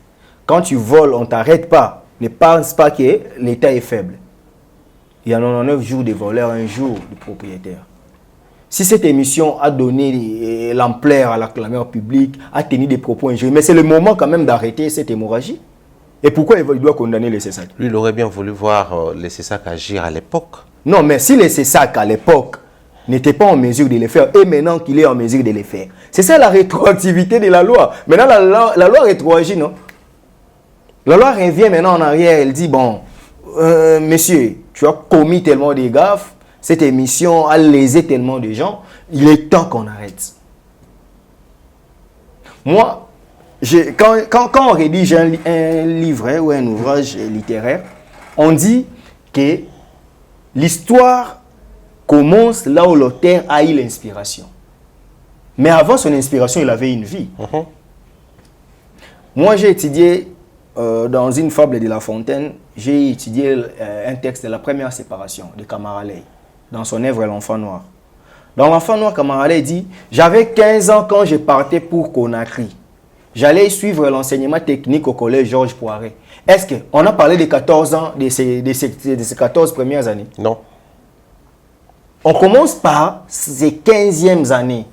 Quand tu voles, on ne t'arrête pas. Ne pense pas que l'État est faible. Il y a 99 jours de voleurs, un jour de propriétaire. Si cette émission a donné l'ampleur à la clameur publique, a tenu des propos injurieux, mais c'est le moment quand même d'arrêter cette hémorragie. Et pourquoi il doit condamner les CESAC? Lui, il aurait bien voulu voir les CESAC agir à l'époque. Non, mais si les CESAC à l'époque n'étaient pas en mesure de les faire, et maintenant qu'il est en mesure de les faire, c'est ça la rétroactivité de la loi. Maintenant, la loi rétroagit, non? La loi revient maintenant en arrière, elle dit, bon, monsieur, tu as commis tellement de gaffes, cette émission a lésé tellement de gens, il est temps qu'on arrête. Moi, quand on rédige un livre ou un ouvrage littéraire, on dit que l'histoire commence là où l'auteur a eu l'inspiration. Mais avant son inspiration, il avait une vie. Moi, j'ai étudié dans une fable de La Fontaine, j'ai étudié un texte de la première séparation de Kamara Ley, dans son œuvre L'Enfant Noir. Dans L'Enfant Noir, Kamara Ley dit « J'avais 15 ans quand je partais pour Conakry. J'allais suivre l'enseignement technique au collège Georges Poiret. » Est-ce qu'on a parlé de 14 ans, de ces 14 premières années? Non. On commence par ces 15e années.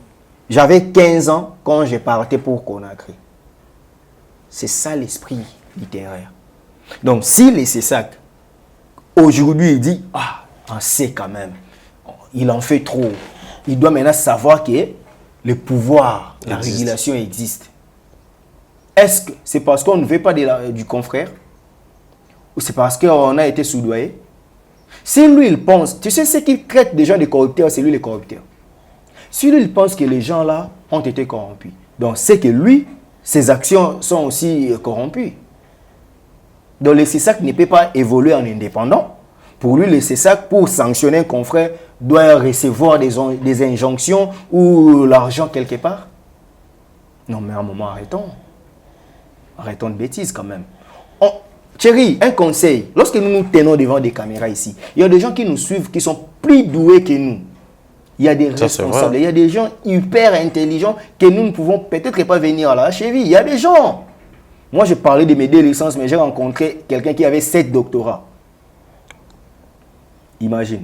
J'avais 15 ans quand j'ai parti pour Conakry. C'est ça l'esprit littéraire. Donc, si les Cessac, aujourd'hui, il dit, on sait quand même, il en fait trop. Il doit maintenant savoir que le pouvoir, la régulation existe. Est-ce que c'est parce qu'on ne veut pas du confrère? Ou c'est parce qu'on a été soudoyé? Si lui, il pense, tu sais, ce qui traite des gens de corrupteurs, c'est lui le corrupteur. Si lui, il pense que les gens là ont été corrompus, donc c'est que lui, ses actions sont aussi corrompues. Donc le CESAC ne peut pas évoluer en indépendant. Pour lui, le CESAC, pour sanctionner un confrère, doit recevoir des injonctions ou l'argent quelque part. Non, mais à un moment, arrêtons. Arrêtons de bêtises quand même. Thierry, un conseil. Lorsque nous nous tenons devant des caméras ici, il y a des gens qui nous suivent, qui sont plus doués que nous. Il y a des responsables, il y a des gens hyper intelligents que nous ne pouvons peut-être pas venir à la cheville. Il y a des gens. Moi, je parlais de mes 2 licences, mais j'ai rencontré quelqu'un qui avait 7 doctorats. Imagine.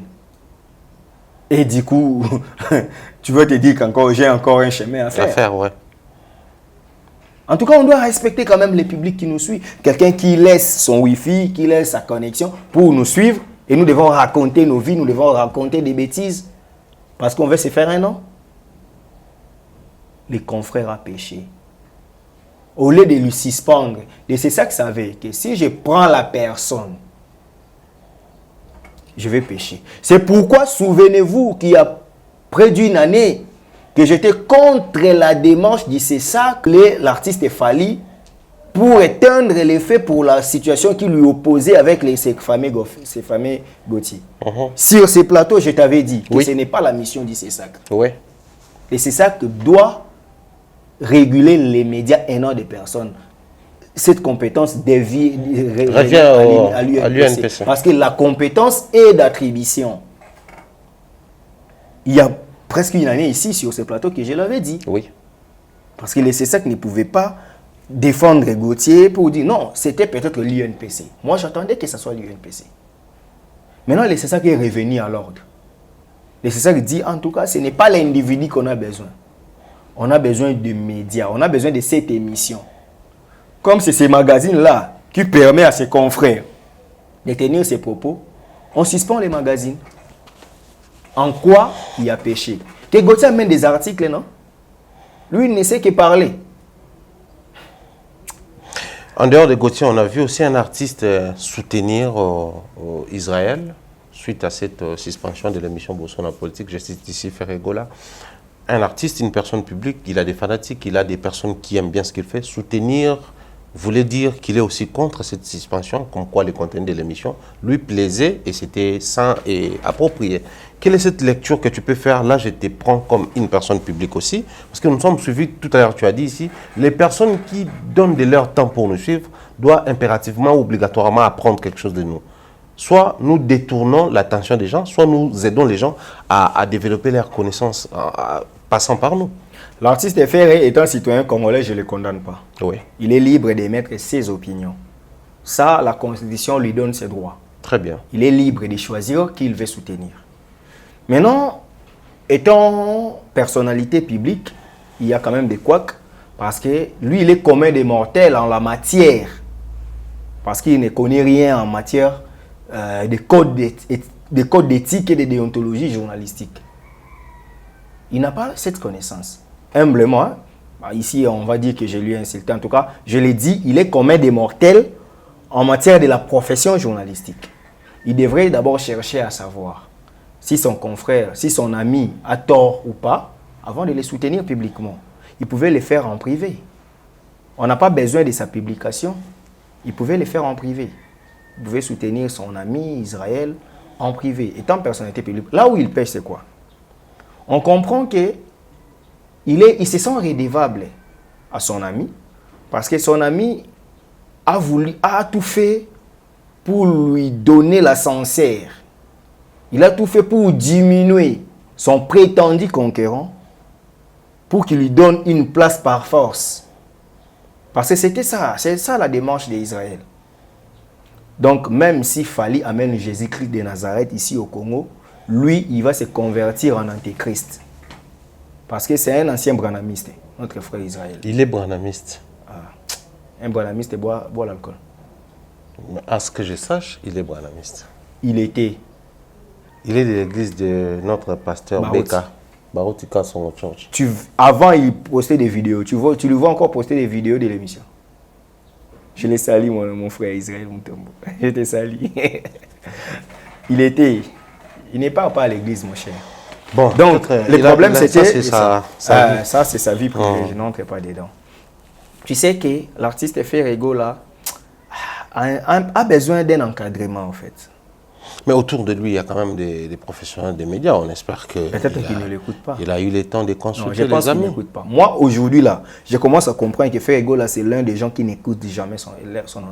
Et du coup, tu vas te dire qu'encore j'ai encore un chemin à faire. Ouais. En tout cas, on doit respecter quand même les publics qui nous suivent. Quelqu'un qui laisse son Wi-Fi, qui laisse sa connexion pour nous suivre. Et nous devons raconter nos vies, nous devons raconter des bêtises. Parce qu'on veut se faire un nom. Les confrères à péché. Au lieu de lui suspendre, et c'est ça que ça veut, que si je prends la personne, je vais pécher. C'est pourquoi, souvenez-vous qu'il y a près d'une année, que j'étais contre la démarche du CESAC, l'artiste Fally, pour éteindre les faits pour la situation qui lui opposait avec ces fameux Gauthier. Sur ces plateaux, je t'avais dit que ce n'est pas la mission du CESAC. Oui. Le CESAC doit réguler les médias hainants des personnes. Cette compétence revient à l'UNPC. Parce que la compétence est d'attribution. Il y a presque une année ici, sur ce plateau, que je l'avais dit. Oui. Parce que les CESAC ne pouvaient pas défendre Gauthier pour dire non, c'était peut-être l'UNPC. Moi, j'attendais que ce soit l'UNPC. Maintenant, le CESAC est revenu à l'ordre. Le CESAC dit, en tout cas, ce n'est pas l'individu qu'on a besoin. On a besoin de médias, on a besoin de cette émission. Comme c'est ces magazines-là qui permettent à ses confrères de tenir ses propos, on suspend les magazines. En quoi il y a péché? Que Gauthier amène des articles, non? Lui, il ne sait que parler. En dehors de Gauthier, on a vu aussi un artiste soutenir Israël suite à cette suspension de l'émission Bourson en politique. Je cite ici Ferregola. Un artiste, une personne publique, il a des fanatiques, il a des personnes qui aiment bien ce qu'il fait. Soutenir voulait dire qu'il est aussi contre cette suspension, comme quoi le contenu de l'émission lui plaisait et c'était sain et approprié. Quelle est cette lecture que tu peux faire? Là, je te prends comme une personne publique aussi, parce que nous sommes suivis, tout à l'heure tu as dit ici, les personnes qui donnent de leur temps pour nous suivre doivent impérativement, obligatoirement apprendre quelque chose de nous. Soit nous détournons l'attention des gens, soit nous aidons les gens à développer leurs connaissances en passant par nous. L'artiste Ferré étant citoyen congolais, je ne le condamne pas. Oui. Il est libre d'émettre ses opinions. Ça, la Constitution lui donne ses droits. Très bien. Il est libre de choisir qui il veut soutenir. Maintenant, étant personnalité publique, il y a quand même des couacs, parce que lui, il est commun des mortels en la matière. Parce qu'il ne connaît rien en matière de codes d'éthique et de déontologie journalistique. Il n'a pas cette connaissance. Humblement, ici on va dire que je lui ai insulté, en tout cas, je l'ai dit, il est commun des mortels en matière de la profession journalistique. Il devrait d'abord chercher à savoir si son confrère, si son ami a tort ou pas, avant de les soutenir publiquement. Il pouvait le faire en privé. On n'a pas besoin de sa publication. Il pouvait le faire en privé. Il pouvait soutenir son ami Israël en privé, étant personnalité publique. Là où il pêche, c'est quoi? On comprend que il se sent redevable à son ami, parce que son ami a tout fait pour lui donner l'ascenseur. Il a tout fait pour diminuer son prétendu conquérant, pour qu'il lui donne une place par force. Parce que c'était ça, c'est ça la démarche d'Israël. Donc même si Fally amène Jésus-Christ de Nazareth ici au Congo, lui, il va se convertir en antéchrist. Parce que c'est un ancien branamiste, notre frère Israël. Il est branamiste. Un branamiste boit l'alcool. À ce que je sache, il est branamiste. Il était. Il est de l'église de notre pasteur Barouti. Beka. Baroutika son church. Avant, il postait des vidéos. Tu le vois encore poster des vidéos de l'émission. Je l'ai sali, mon frère Israël Moutombo. Je t'ai sali. Il n'est pas à l'église, mon cher. Bon, donc, le problème, c'était... Ça, c'est sa vie privée, je n'entre pas dedans. Tu sais que l'artiste Ferrego, là, a besoin d'un encadrement, en fait. Mais autour de lui, il y a quand même des professionnels des médias. On espère que... Peut-être qu'il ne l'écoute pas. Il a eu le temps de consulter non, je pense les amis. qu'il n'écoute pas. Moi, aujourd'hui, là, je commence à comprendre que Ferrego, là, c'est l'un des gens qui n'écoutent jamais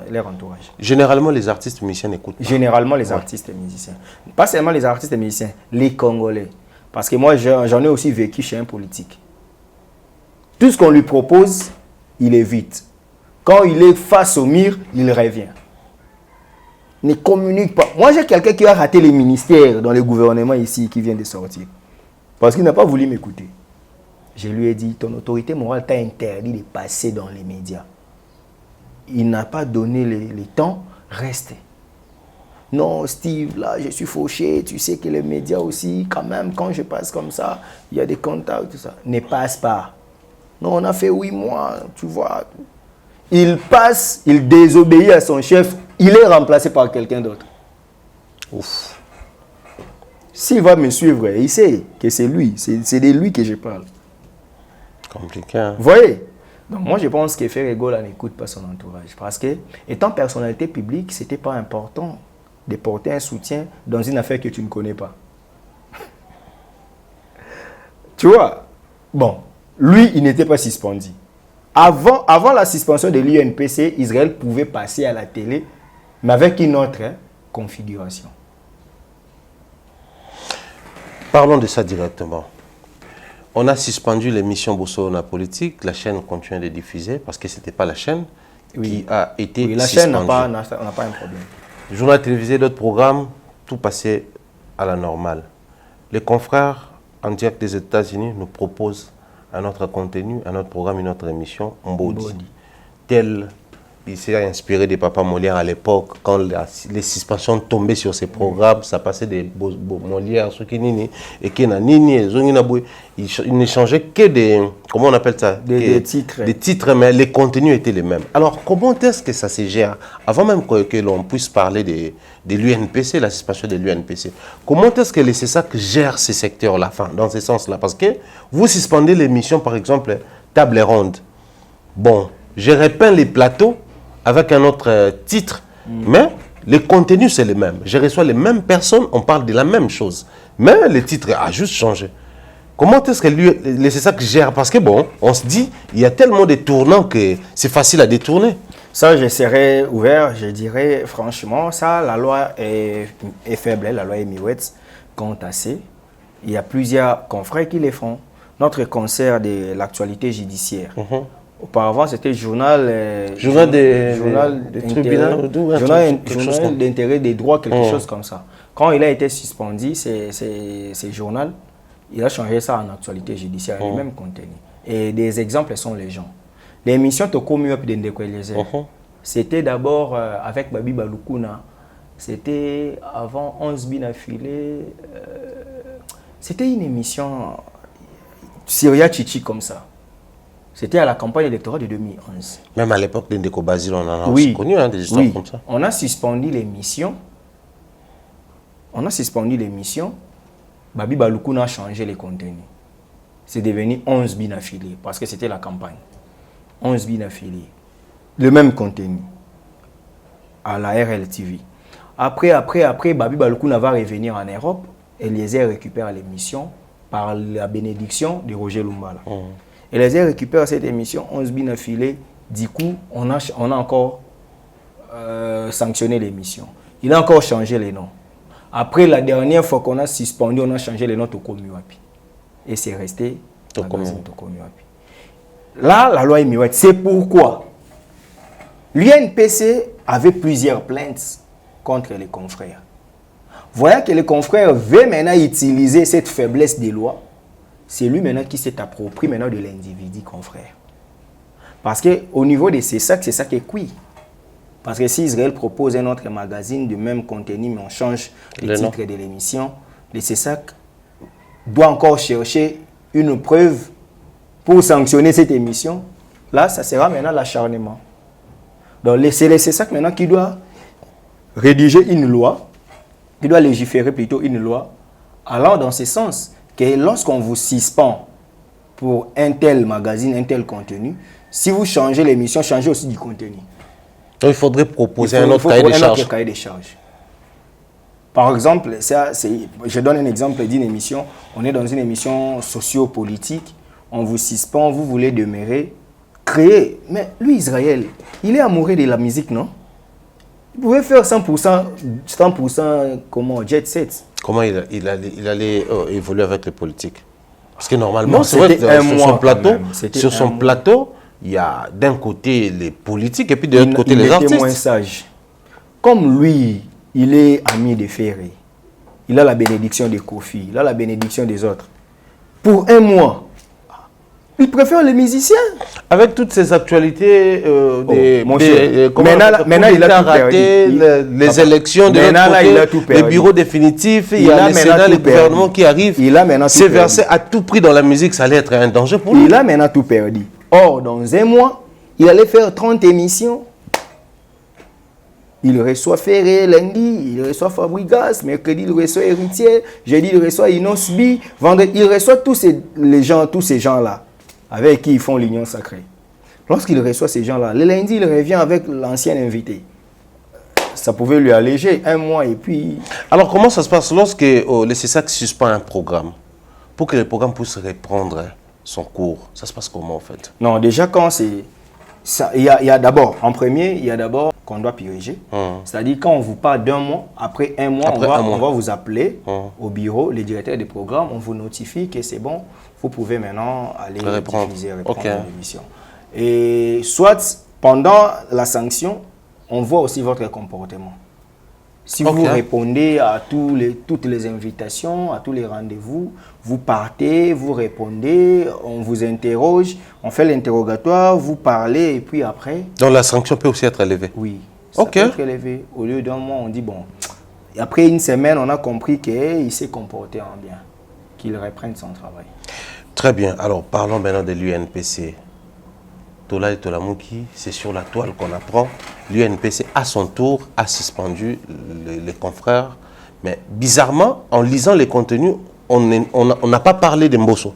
leur entourage. Généralement, les artistes musiciens n'écoutent pas. Généralement, les artistes et musiciens. Pas seulement les artistes et musiciens, les Congolais. Parce que moi, j'en ai aussi vécu chez un politique. Tout ce qu'on lui propose, il évite. Quand il est face au mur, il revient. Ne communique pas. Moi, j'ai quelqu'un qui a raté les ministères dans le gouvernement ici, qui vient de sortir. Parce qu'il n'a pas voulu m'écouter. Je lui ai dit, ton autorité morale t'a interdit de passer dans les médias. Il n'a pas donné le temps, reste. Non, Steve, là, je suis fauché. Tu sais que les médias aussi, quand même, quand je passe comme ça, il y a des contacts, tout ça. Ne passe pas. Non, on a fait 8 mois, tu vois. Il passe, il désobéit à son chef, il est remplacé par quelqu'un d'autre. Ouf. S'il va me suivre, il sait que c'est lui, c'est de lui que je parle. Compliqué, hein? Vous voyez? Donc moi je pense que Ferrego n'écoute pas son entourage. Parce que, étant personnalité publique, ce n'était pas important de porter un soutien dans une affaire que tu ne connais pas. Tu vois? Bon, lui, il n'était pas suspendu. Avant la suspension de l'UNPC, Israël pouvait passer à la télé, mais avec une autre configuration. Parlons de ça directement. On a suspendu l'émission Bosso Politique. La chaîne continue de diffuser parce que ce n'était pas la chaîne qui a été suspendue. La chaîne n'a pas un problème. Journal télévisé, d'autres programmes, tout passait à la normale. Les confrères en direct des États-Unis nous proposent un autre contenu, un autre programme, une autre émission, Mbodi. Tel, il s'est inspiré des Papa Molière à l'époque, quand les suspensions tombaient sur ces programmes, ça passait des Molière, et il ne changeait que des, comment on appelle ça? Des titres. Des titres, mais les contenus étaient les mêmes. Alors, comment est-ce que ça se gère? Avant même que l'on puisse parler de l'UNPC, la suspension de l'UNPC, comment est-ce que les CESAC gèrent ces secteurs-là, enfin, dans ce sens-là? Parce que vous suspendez l'émission, par exemple, Table Ronde. Bon, je repeins les plateaux avec un autre titre, mais les contenus, c'est les mêmes. Je reçois les mêmes personnes, on parle de la même chose. Mais le titre a juste changé. Comment est-ce que les CESAC gèrent? Parce que bon, on se dit, il y a tellement de tournants que c'est facile à détourner. Ça, je serais ouvert, je dirais franchement, ça, la loi est faible, la loi Emiwetz compte assez. Il y a plusieurs confrères qui les font. Notre concert de l'actualité judiciaire. Auparavant, c'était journal d'intérêt des droits, quelque chose comme ça. Quand il a été suspendu, c'est journal, il a changé ça en actualité judiciaire, le même contenu. Et des exemples sont les gens. L'émission Toko Miop de Ndeko Eliezer, c'était d'abord avec Babi Balukuna. C'était avant 11 bin affilés. C'était une émission Syria Chichi comme ça. C'était à la campagne électorale de 2011. Même à l'époque de Ndeko Basile, on en a aussi connu des histoires comme ça. On a suspendu l'émission. Babi Balukuna a changé les contenus. C'est devenu 11 bin affiliés parce que c'était la campagne. 11 bin affiliés. Le même contenu à la RLTV. Après, Babi Balukuna va revenir en Europe. Eliezer récupère l'émission par la bénédiction de Roger Lumbala. Eliezer récupère cette émission, 11 bin affilés. Du coup, on a encore sanctionné l'émission. Il a encore changé les noms. Après, la dernière fois qu'on a suspendu, on a changé les noms Toko Miwapi. Et c'est resté Toko Miwapi. Là, la loi est Miwapi. C'est pourquoi l'UNPC avait plusieurs plaintes contre les confrères. Voyant que le confrère veut maintenant utiliser cette faiblesse des lois, c'est lui maintenant qui s'est approprié maintenant de l'individu confrère. Parce qu'au niveau de ces sacs, c'est ça qui est cuit. Parce que si Israël propose un autre magazine du même contenu, mais on change le titre de l'émission, le CESAC doit encore chercher une preuve pour sanctionner cette émission. Là, ça sera maintenant l'acharnement. Donc, c'est le CESAC maintenant qui doit rédiger une loi, qui doit légiférer plutôt une loi, allant dans ce sens que lorsqu'on vous suspend pour un tel magazine, un tel contenu, si vous changez l'émission, changez aussi du contenu. Donc il faudrait proposer un autre cahier des charges. Par exemple, je donne un exemple d'une émission. On est dans une émission socio-politique. On vous suspend, vous voulez demeurer, créer. Mais lui, Israël, il est amoureux de la musique, non? Il pouvait faire 100% comment, jet set. Comment il allait évoluer avec les politiques? Parce que normalement, c'est vrai que sur son plateau, il y a d'un côté les politiques et puis de l'autre côté les artistes. Il était moins sage. Comme lui, il est ami de Ferré, il a la bénédiction de Kofi, il a la bénédiction des autres. Pour un mois, il préfère les musiciens. Avec toutes ces actualités, maintenant il a tout perdu. Les élections de l'autre côté, les bureaux définitifs, il y a le Sénat, le gouvernement qui arrive. C'est versé à tout prix dans la musique, ça allait être un danger pour lui. Il a maintenant tout perdu. Or, dans un mois, il allait faire 30 émissions. Il reçoit Ferré lundi, il reçoit Fabregas, mercredi il reçoit Héritier, jeudi il reçoit Inosbi, vendredi il reçoit tous ces gens-là avec qui ils font l'union sacrée. Lorsqu'il reçoit ces gens-là, le lundi il revient avec l'ancien invité. Ça pouvait lui alléger un mois et puis... Alors comment ça se passe lorsque le CESAC suspend un programme pour que le programme puisse reprendre son cours? Ça se passe comment en fait? Non, déjà quand c'est... Il y a d'abord, en premier, il y a d'abord qu'on doit purger. C'est-à-dire quand on vous parle d'un mois, après un mois, on va vous appeler au bureau, les directeurs des programmes, on vous notifie que c'est bon, vous pouvez maintenant aller reprendre l'émission. Et soit pendant la sanction, on voit aussi votre comportement. Si vous répondez à toutes les invitations, à tous les rendez-vous, vous partez, vous répondez, on vous interroge, on fait l'interrogatoire, vous parlez et puis après... Donc la sanction peut aussi être élevée? Oui, ça peut être élevé. Au lieu d'un mois, on dit bon... Après une semaine, on a compris qu'il s'est comporté en bien, qu'il reprenne son travail. Très bien. Alors parlons maintenant de l'UNPC. Tola et Tolamouki, c'est sur la toile qu'on apprend. L'UNPC, à son tour, a suspendu les confrères. Mais bizarrement, en lisant les contenus, on n'a pas parlé de Mbosso.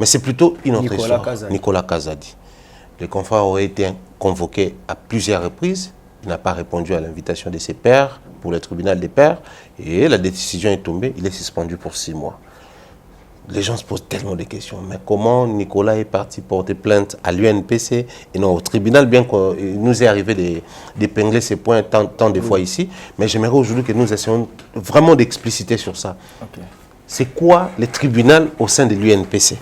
Mais c'est plutôt une autre histoire. Nicolas Kazadi. Les confrères auraient été convoqués à plusieurs reprises. Il n'a pas répondu à l'invitation de ses pairs pour le tribunal des pairs. Et la décision est tombée. Il est suspendu pour 6 mois. Les gens se posent tellement de questions. Mais comment Nicolas est parti porter plainte à l'UNPC et non au tribunal, bien qu'il nous est arrivé d'épingler ces points tant de fois ici. Mais j'aimerais aujourd'hui que nous essayons vraiment d'expliciter sur ça. C'est quoi le tribunal au sein de l'UNPC?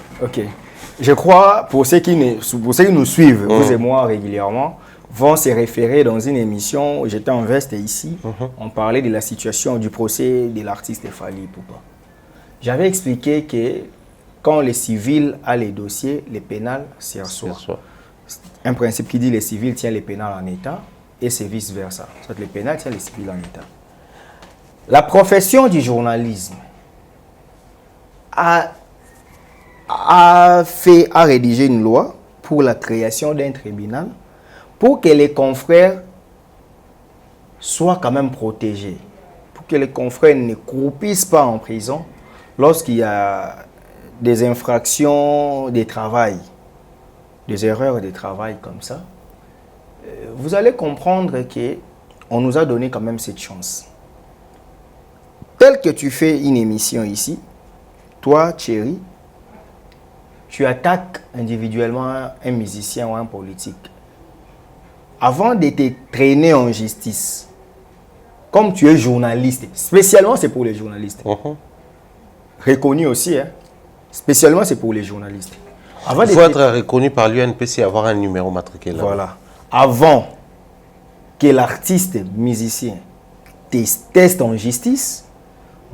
Je crois, pour ceux qui nous suivent, vous et moi régulièrement, vont se référer dans une émission, j'étais en veste ici, on parlait de la situation du procès de l'artiste Fally Ipupa. J'avais expliqué que quand les civils a les dossiers, les pénals s'y reçoivent. Un principe qui dit les civils tiennent les pénals en état et c'est vice-versa. Soit les pénals tiennent les civils en état. La profession du journalisme a rédigé une loi pour la création d'un tribunal pour que les confrères soient quand même protégés, pour que les confrères ne croupissent pas en prison lorsqu'il y a des infractions de travail, des erreurs de travail comme ça. Vous allez comprendre qu'on nous a donné quand même cette chance. Tel que tu fais une émission ici, toi, Thierry, tu attaques individuellement un musicien ou un politique. Avant de te traîner en justice, comme tu es journaliste, spécialement c'est pour les journalistes, reconnu aussi, hein? Spécialement c'est pour les journalistes. Il faut être reconnu par l'UNPC et avoir un numéro matriculé. Voilà. Avant que l'artiste musicien te teste en justice,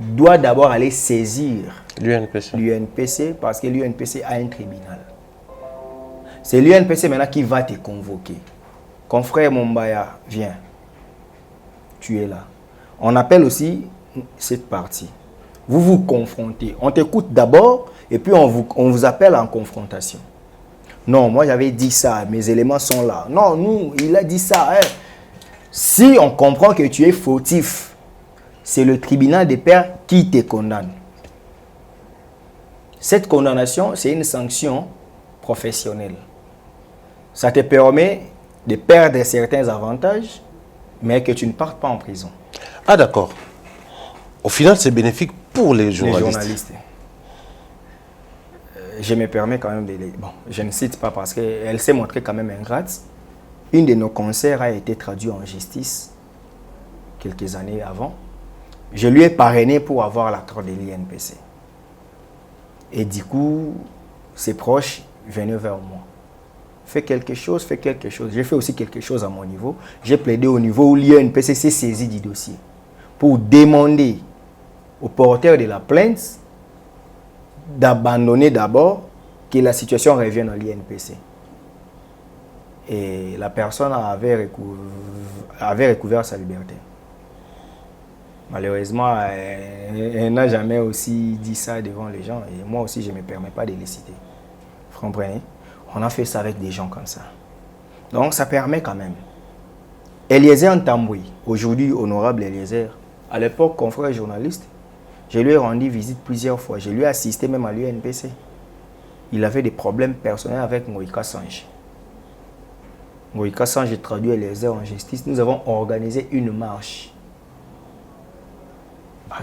doit d'abord aller saisir l'UNPC. l'UNPC parce que l'UNPC a un tribunal. C'est l'UNPC maintenant qui va te convoquer. Confrère Mumbaya, viens. Tu es là. On appelle aussi cette partie. Vous vous confrontez. On t'écoute d'abord et puis on vous appelle en confrontation. Non, moi j'avais dit ça, mes éléments sont là. Non, nous, il a dit ça. Hein. Si on comprend que tu es fautif, c'est le tribunal des pairs qui te condamne. Cette condamnation, c'est une sanction professionnelle. Ça te permet de perdre certains avantages, mais que tu ne partes pas en prison. Ah d'accord. Au final, c'est bénéfique pour les journalistes. Je me permets quand même de... Bon, je ne cite pas parce qu'elle s'est montrée quand même ingrate. Une de nos concerts a été traduite en justice quelques années avant. Je lui ai parrainé pour avoir l'accord de l'INPC. Et du coup, ses proches venaient vers moi. Fais quelque chose, fais quelque chose. J'ai fait aussi quelque chose à mon niveau. J'ai plaidé au niveau où l'INPC s'est saisi du dossier pour demander au porteur de la plainte d'abandonner d'abord que la situation revienne à l'INPC. Et la personne avait recouvert sa liberté. Malheureusement, elle n'a jamais aussi dit ça devant les gens. Et moi aussi, je ne me permets pas de les citer. Vous comprenez? On a fait ça avec des gens comme ça. Donc, ça permet quand même. Eliezer Ntamboui, aujourd'hui honorable Eliezer, à l'époque, confrère journaliste, je lui ai rendu visite plusieurs fois. Je lui ai assisté même à l'UNPC. Il avait des problèmes personnels avec Moïka Sange. Moïka Sange traduit Eliezer en justice. Nous avons organisé une marche.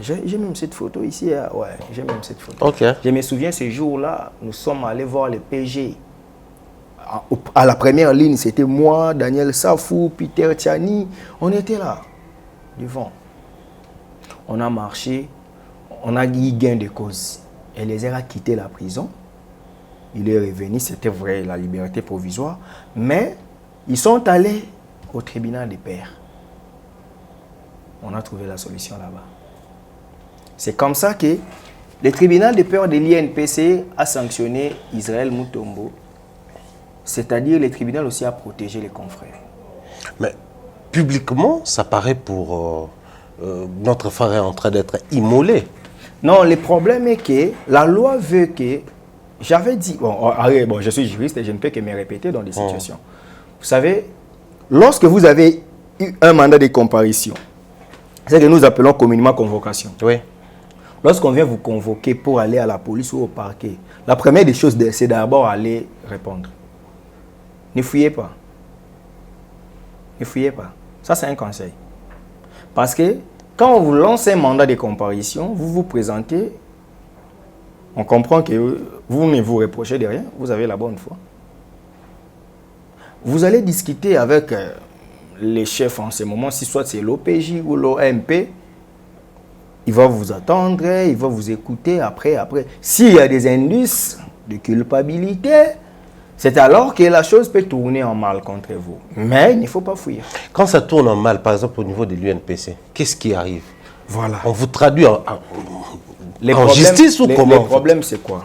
J'ai même cette photo ici. Hein. Ouais, j'ai même cette photo. Okay. Je me souviens ce jour-là, nous sommes allés voir le PG. À la première ligne, c'était moi, Daniel Safou, Peter Tchani. On était là, devant. On a marché, on a eu gain de cause. Eliezer a quitté la prison. Il est revenu, c'était vrai, la liberté provisoire. Mais ils sont allés au tribunal des pairs. On a trouvé la solution là-bas. C'est comme ça que le tribunal des pairs de l'INPC a sanctionné Israël Mutombo. C'est-à-dire le tribunal aussi a protégé les confrères. Mais publiquement, ça paraît pour notre frère est en train d'être immolé. Non, le problème est que la loi veut que... J'avais dit... Bon, je suis juriste et je ne peux que me répéter dans des situations. Vous savez, lorsque vous avez eu un mandat de comparution, c'est ce que nous appelons communément convocation. Oui. Lorsqu'on vient vous convoquer pour aller à la police ou au parquet, la première des choses, c'est d'abord aller répondre. Ne fouillez pas. Ne fouillez pas. Ça, c'est un conseil. Parce que quand on vous lance un mandat de comparution, vous vous présentez, on comprend que vous ne vous reprochez de rien, vous avez la bonne foi. Vous allez discuter avec les chefs en ce moment, si soit c'est l'OPJ ou l'OMP, il va vous attendre, il va vous écouter après. S'il y a des indices de culpabilité, c'est alors que la chose peut tourner en mal contre vous. Mais il ne faut pas fuir. Quand ça tourne en mal, par exemple au niveau de l'UNPC, qu'est-ce qui arrive? Voilà. On vous traduit en justice ou comment? Le problème, c'est quoi?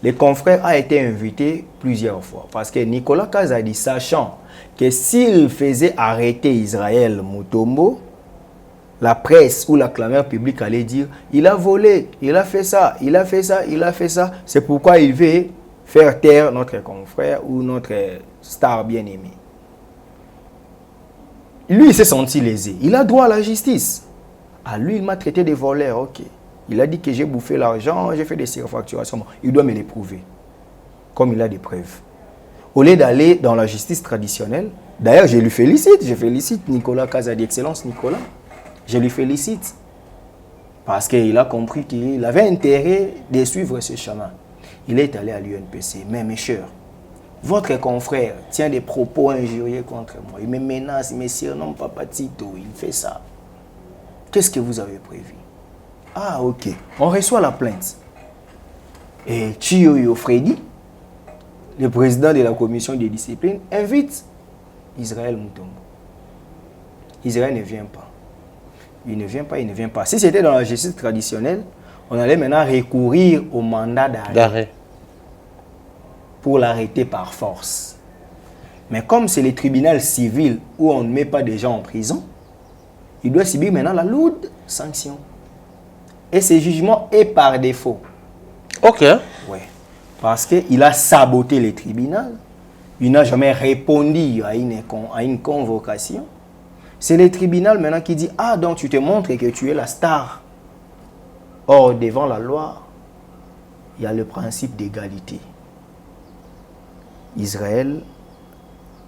Les confrères ont été invités plusieurs fois. Parce que Nicolas Kazadi, sachant que s'il faisait arrêter Israël Mutombo, la presse ou la clameur publique allait dire « Il a volé, il a fait ça, il a fait ça, il a fait ça. » C'est pourquoi il veut faire taire notre confrère ou notre star bien-aimé. Lui, il s'est senti lésé. Il a droit à la justice. Ah, lui, il m'a traité de voleur, ok. Il a dit que j'ai bouffé l'argent, j'ai fait des surfacturations. Il doit me les prouver, comme il a des preuves. Au lieu d'aller dans la justice traditionnelle, d'ailleurs, je félicite Nicolas Kazadi, Excellence Nicolas. Je lui félicite parce qu'il a compris qu'il avait intérêt de suivre ce chemin. Il est allé à l'UNPC. Mais mes chers, votre confrère tient des propos injurieux contre moi. Il me menace, il me surnomme Papa Tito, il fait ça. Qu'est-ce que vous avez prévu? Ah, ok. On reçoit la plainte. Et Chiyoyo Freddy, le président de la commission de discipline, invite Israël Mutombo. Israël ne vient pas. il ne vient pas, il ne vient pas. Si c'était dans la justice traditionnelle, on allait maintenant recourir au mandat d'arrêt pour l'arrêter par force. Mais comme c'est les tribunaux civils où on ne met pas des gens en prison, il doit subir maintenant la lourde sanction. Et ce jugement est par défaut. Ok. Ouais. Parce qu'il a saboté les tribunaux. Il n'a jamais répondu à une convocation. C'est les tribunaux maintenant qui disent « Ah, donc tu te montres que tu es la star. » Or, devant la loi, il y a le principe d'égalité. Israël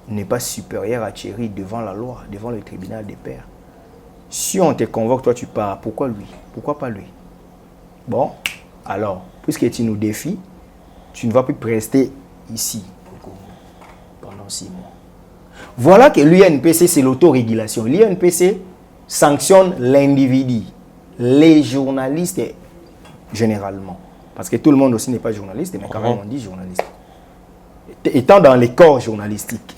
n'est pas supérieur à Thierry devant la loi, devant le tribunal des pairs. Si on te convoque, toi tu pars, pourquoi lui? Pourquoi pas lui? Bon, alors, puisque tu nous défies, tu ne vas plus rester ici pendant 6 mois. Voilà que l'UNPC, c'est l'autorégulation. L'UNPC sanctionne l'individu, les journalistes généralement. Parce que tout le monde aussi n'est pas journaliste, mais quand même on dit journaliste. Étant dans les corps journalistiques,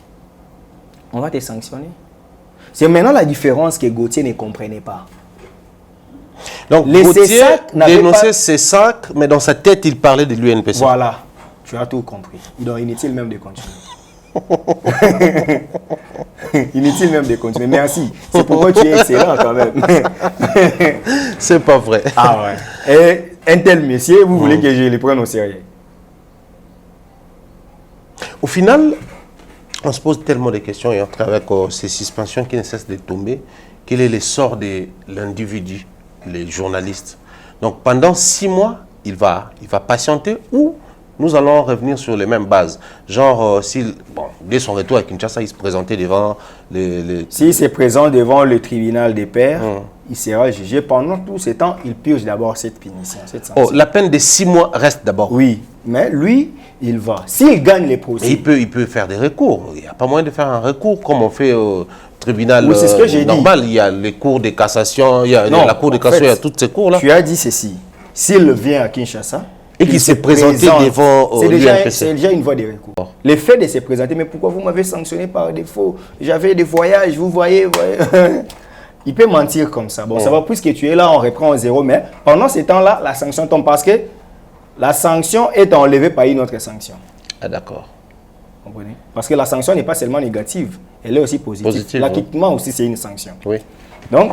on va te sanctionner. C'est maintenant la différence que Gauthier ne comprenait pas. Donc, Les Gauthier CESAC n'avaient dénonçait pas... CESAC, mais dans sa tête, il parlait de l'UNPC. Voilà, tu as tout compris. Donc, inutile même de continuer. Inutile même de continuer. Merci. C'est pourquoi tu es excellent quand même. C'est pas vrai. Ah ouais. Et un tel monsieur, vous voulez que je le prenne au sérieux? Au final, on se pose tellement de questions et on travaille avec ces suspensions qui ne cessent de tomber. Quel est le sort de l'individu, les journalistes? Donc pendant 6 mois, il va patienter ou nous allons revenir sur les mêmes bases. Genre, dès son retour à Kinshasa, il se présentait devant les... S'il se présente devant le tribunal des pairs, il sera jugé. Pendant tout ce temps, il purge d'abord cette punition, cette sanction. Oh, la peine de 6 mois reste d'abord. Oui, mais lui, il va. S'il gagne les procès... Et il peut faire des recours. Il n'y a pas moyen de faire un recours comme on fait au tribunal oui, c'est ce que j'ai normal. Dit. Il y a les cours de cassation, il y a la cour de cassation, il y a toutes ces cours-là. Tu as dit ceci. S'il vient à Kinshasa... Et qu'il s'est présenté devant l'UNPC. C'est déjà une voie de recours. Le fait de se présenter, mais pourquoi vous m'avez sanctionné par défaut? J'avais des voyages, vous voyez. Il peut mentir comme ça. Bon, ça va, puisque tu es là, on reprend au zéro. Mais pendant ce temps-là, la sanction tombe parce que la sanction est enlevée par une autre sanction. Ah, d'accord. Comprenez? Parce que la sanction n'est pas seulement négative, elle est aussi positive. L'acquittement aussi, c'est une sanction. Oui. Donc,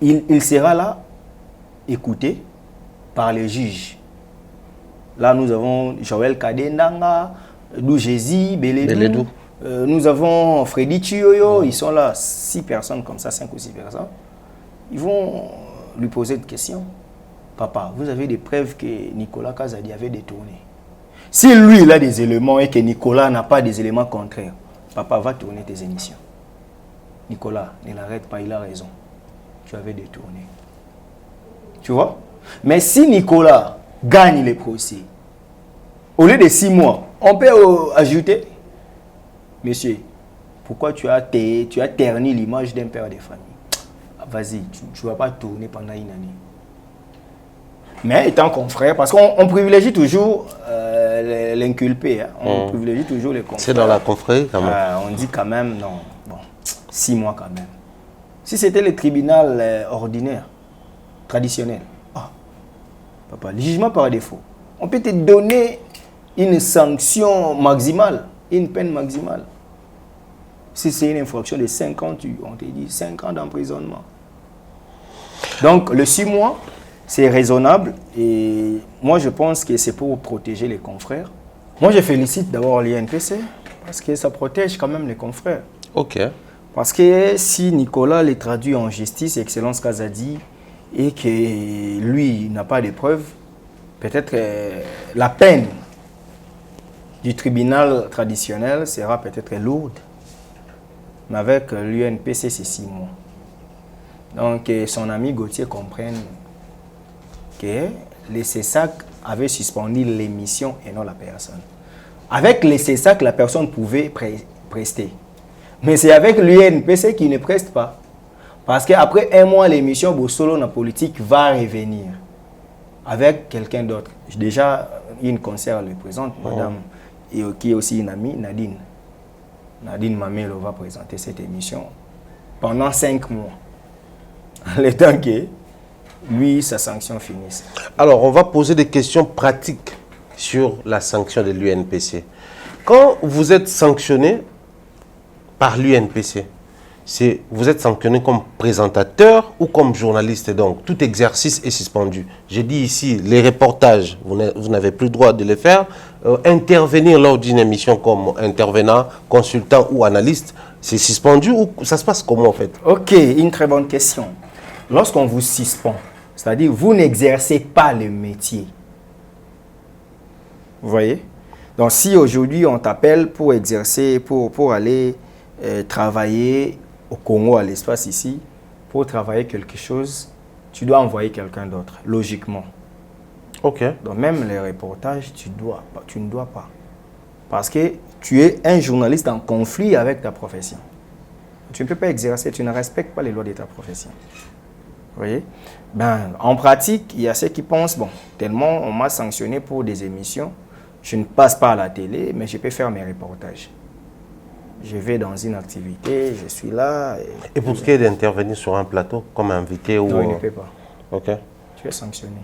il sera là, écouté par les juges. Là, nous avons Joël Kadendanga, Doujézi, Beledou. Nous avons Freddy Chioyo. Ils sont là, 6 personnes comme ça, 5 ou 6 personnes. Ils vont lui poser des questions. Papa, vous avez des preuves que Nicolas Kazadi avait détourné. Si lui, il a des éléments et que Nicolas n'a pas des éléments contraires, papa va tourner tes émissions. Nicolas, ne l'arrête pas, il a raison. Tu avais détourné. Tu vois? Mais si Nicolas gagne les procès, au lieu de 6 mois, on peut ajouter, monsieur, pourquoi tu as terni l'image d'un père de famille? Vas-y, tu ne vas pas tourner pendant une année. Mais étant confrère, parce qu'on privilégie toujours l'inculpé, hein. On privilégie toujours les confrères. C'est dans la confrérie quand même. On dit quand même, non, bon, 6 mois quand même. Si c'était le tribunal ordinaire, traditionnel, papa, le jugement par défaut, on peut te donner une sanction maximale, une peine maximale. Si c'est une infraction de 5 ans, on te dit 5 ans d'emprisonnement. Donc, le 6 mois, c'est raisonnable et moi, je pense que c'est pour protéger les confrères. Moi, je félicite d'abord l'INPC parce que ça protège quand même les confrères. Ok. Parce que si Nicolas les traduit en justice, Excellence Kazadi, et que lui n'a pas de preuves, peut-être la peine du tribunal traditionnel sera peut-être lourde. Mais avec l'UNPC, c'est 6 mois. Donc, son ami Gauthier comprenne que les CESAC avaient suspendu l'émission et non la personne. Avec les CESAC, la personne pouvait prester. Mais c'est avec l'UNPC qui ne preste pas. Parce qu'après 1 mois, l'émission Bossolo na politique va revenir avec quelqu'un d'autre. Déjà, une concert le présente, madame, et qui est aussi une amie, Nadine. Nadine Mamelo va présenter cette émission pendant 5 mois. le temps que lui, sa sanction finisse. Alors, on va poser des questions pratiques sur la sanction de l'UNPC. Quand vous êtes sanctionné par l'UNPC, vous êtes sanctionné comme présentateur ou comme journaliste, donc tout exercice est suspendu. J'ai dit ici, les reportages, vous n'avez plus le droit de les faire. Intervenir lors d'une émission comme intervenant, consultant ou analyste, c'est suspendu ou ça se passe comment en fait? Ok, une très bonne question. Lorsqu'on vous suspend, c'est-à-dire vous n'exercez pas le métier. Vous voyez? Donc si aujourd'hui on t'appelle pour exercer, pour aller travailler au Congo, à l'espace ici, pour travailler quelque chose, tu dois envoyer quelqu'un d'autre, logiquement. Ok. Donc même les reportages, tu ne dois pas. Parce que tu es un journaliste en conflit avec ta profession. Tu ne peux pas exercer, tu ne respectes pas les lois de ta profession. Vous voyez? Ben, en pratique, il y a ceux qui pensent, bon, tellement on m'a sanctionné pour des émissions, je ne passe pas à la télé, mais je peux faire mes reportages. Je vais dans une activité, je suis là. Et pour ce qui est d'intervenir sur un plateau comme invité ou... Non, il ne peut pas. Ok. Tu es sanctionné.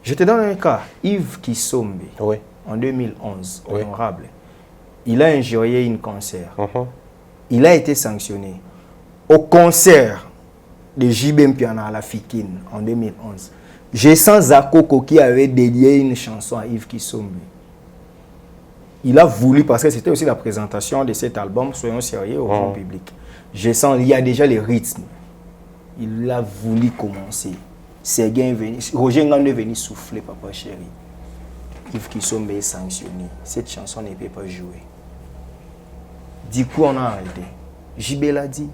Je te donne un cas. Yves Kisombe, Oui. en 2011, Oui. honorable, il a injurié une concert. Mhm. Il a été sanctionné. Au concert de JB Mpiana à la Fikine en 2011, j'ai sans Akoko qui avait dédié une chanson à Yves Kisombe. Il a voulu, parce que c'était aussi la présentation de cet album, soyons sérieux, au grand public. Je sens, il y a déjà les rythmes. Il a voulu commencer. Séguin est venu, Roger Ngandou est venu souffler, papa chéri. Yves Kisombe est sanctionné. Cette chanson ne peut pas jouer. Du coup, on a arrêté. JB l'a dit.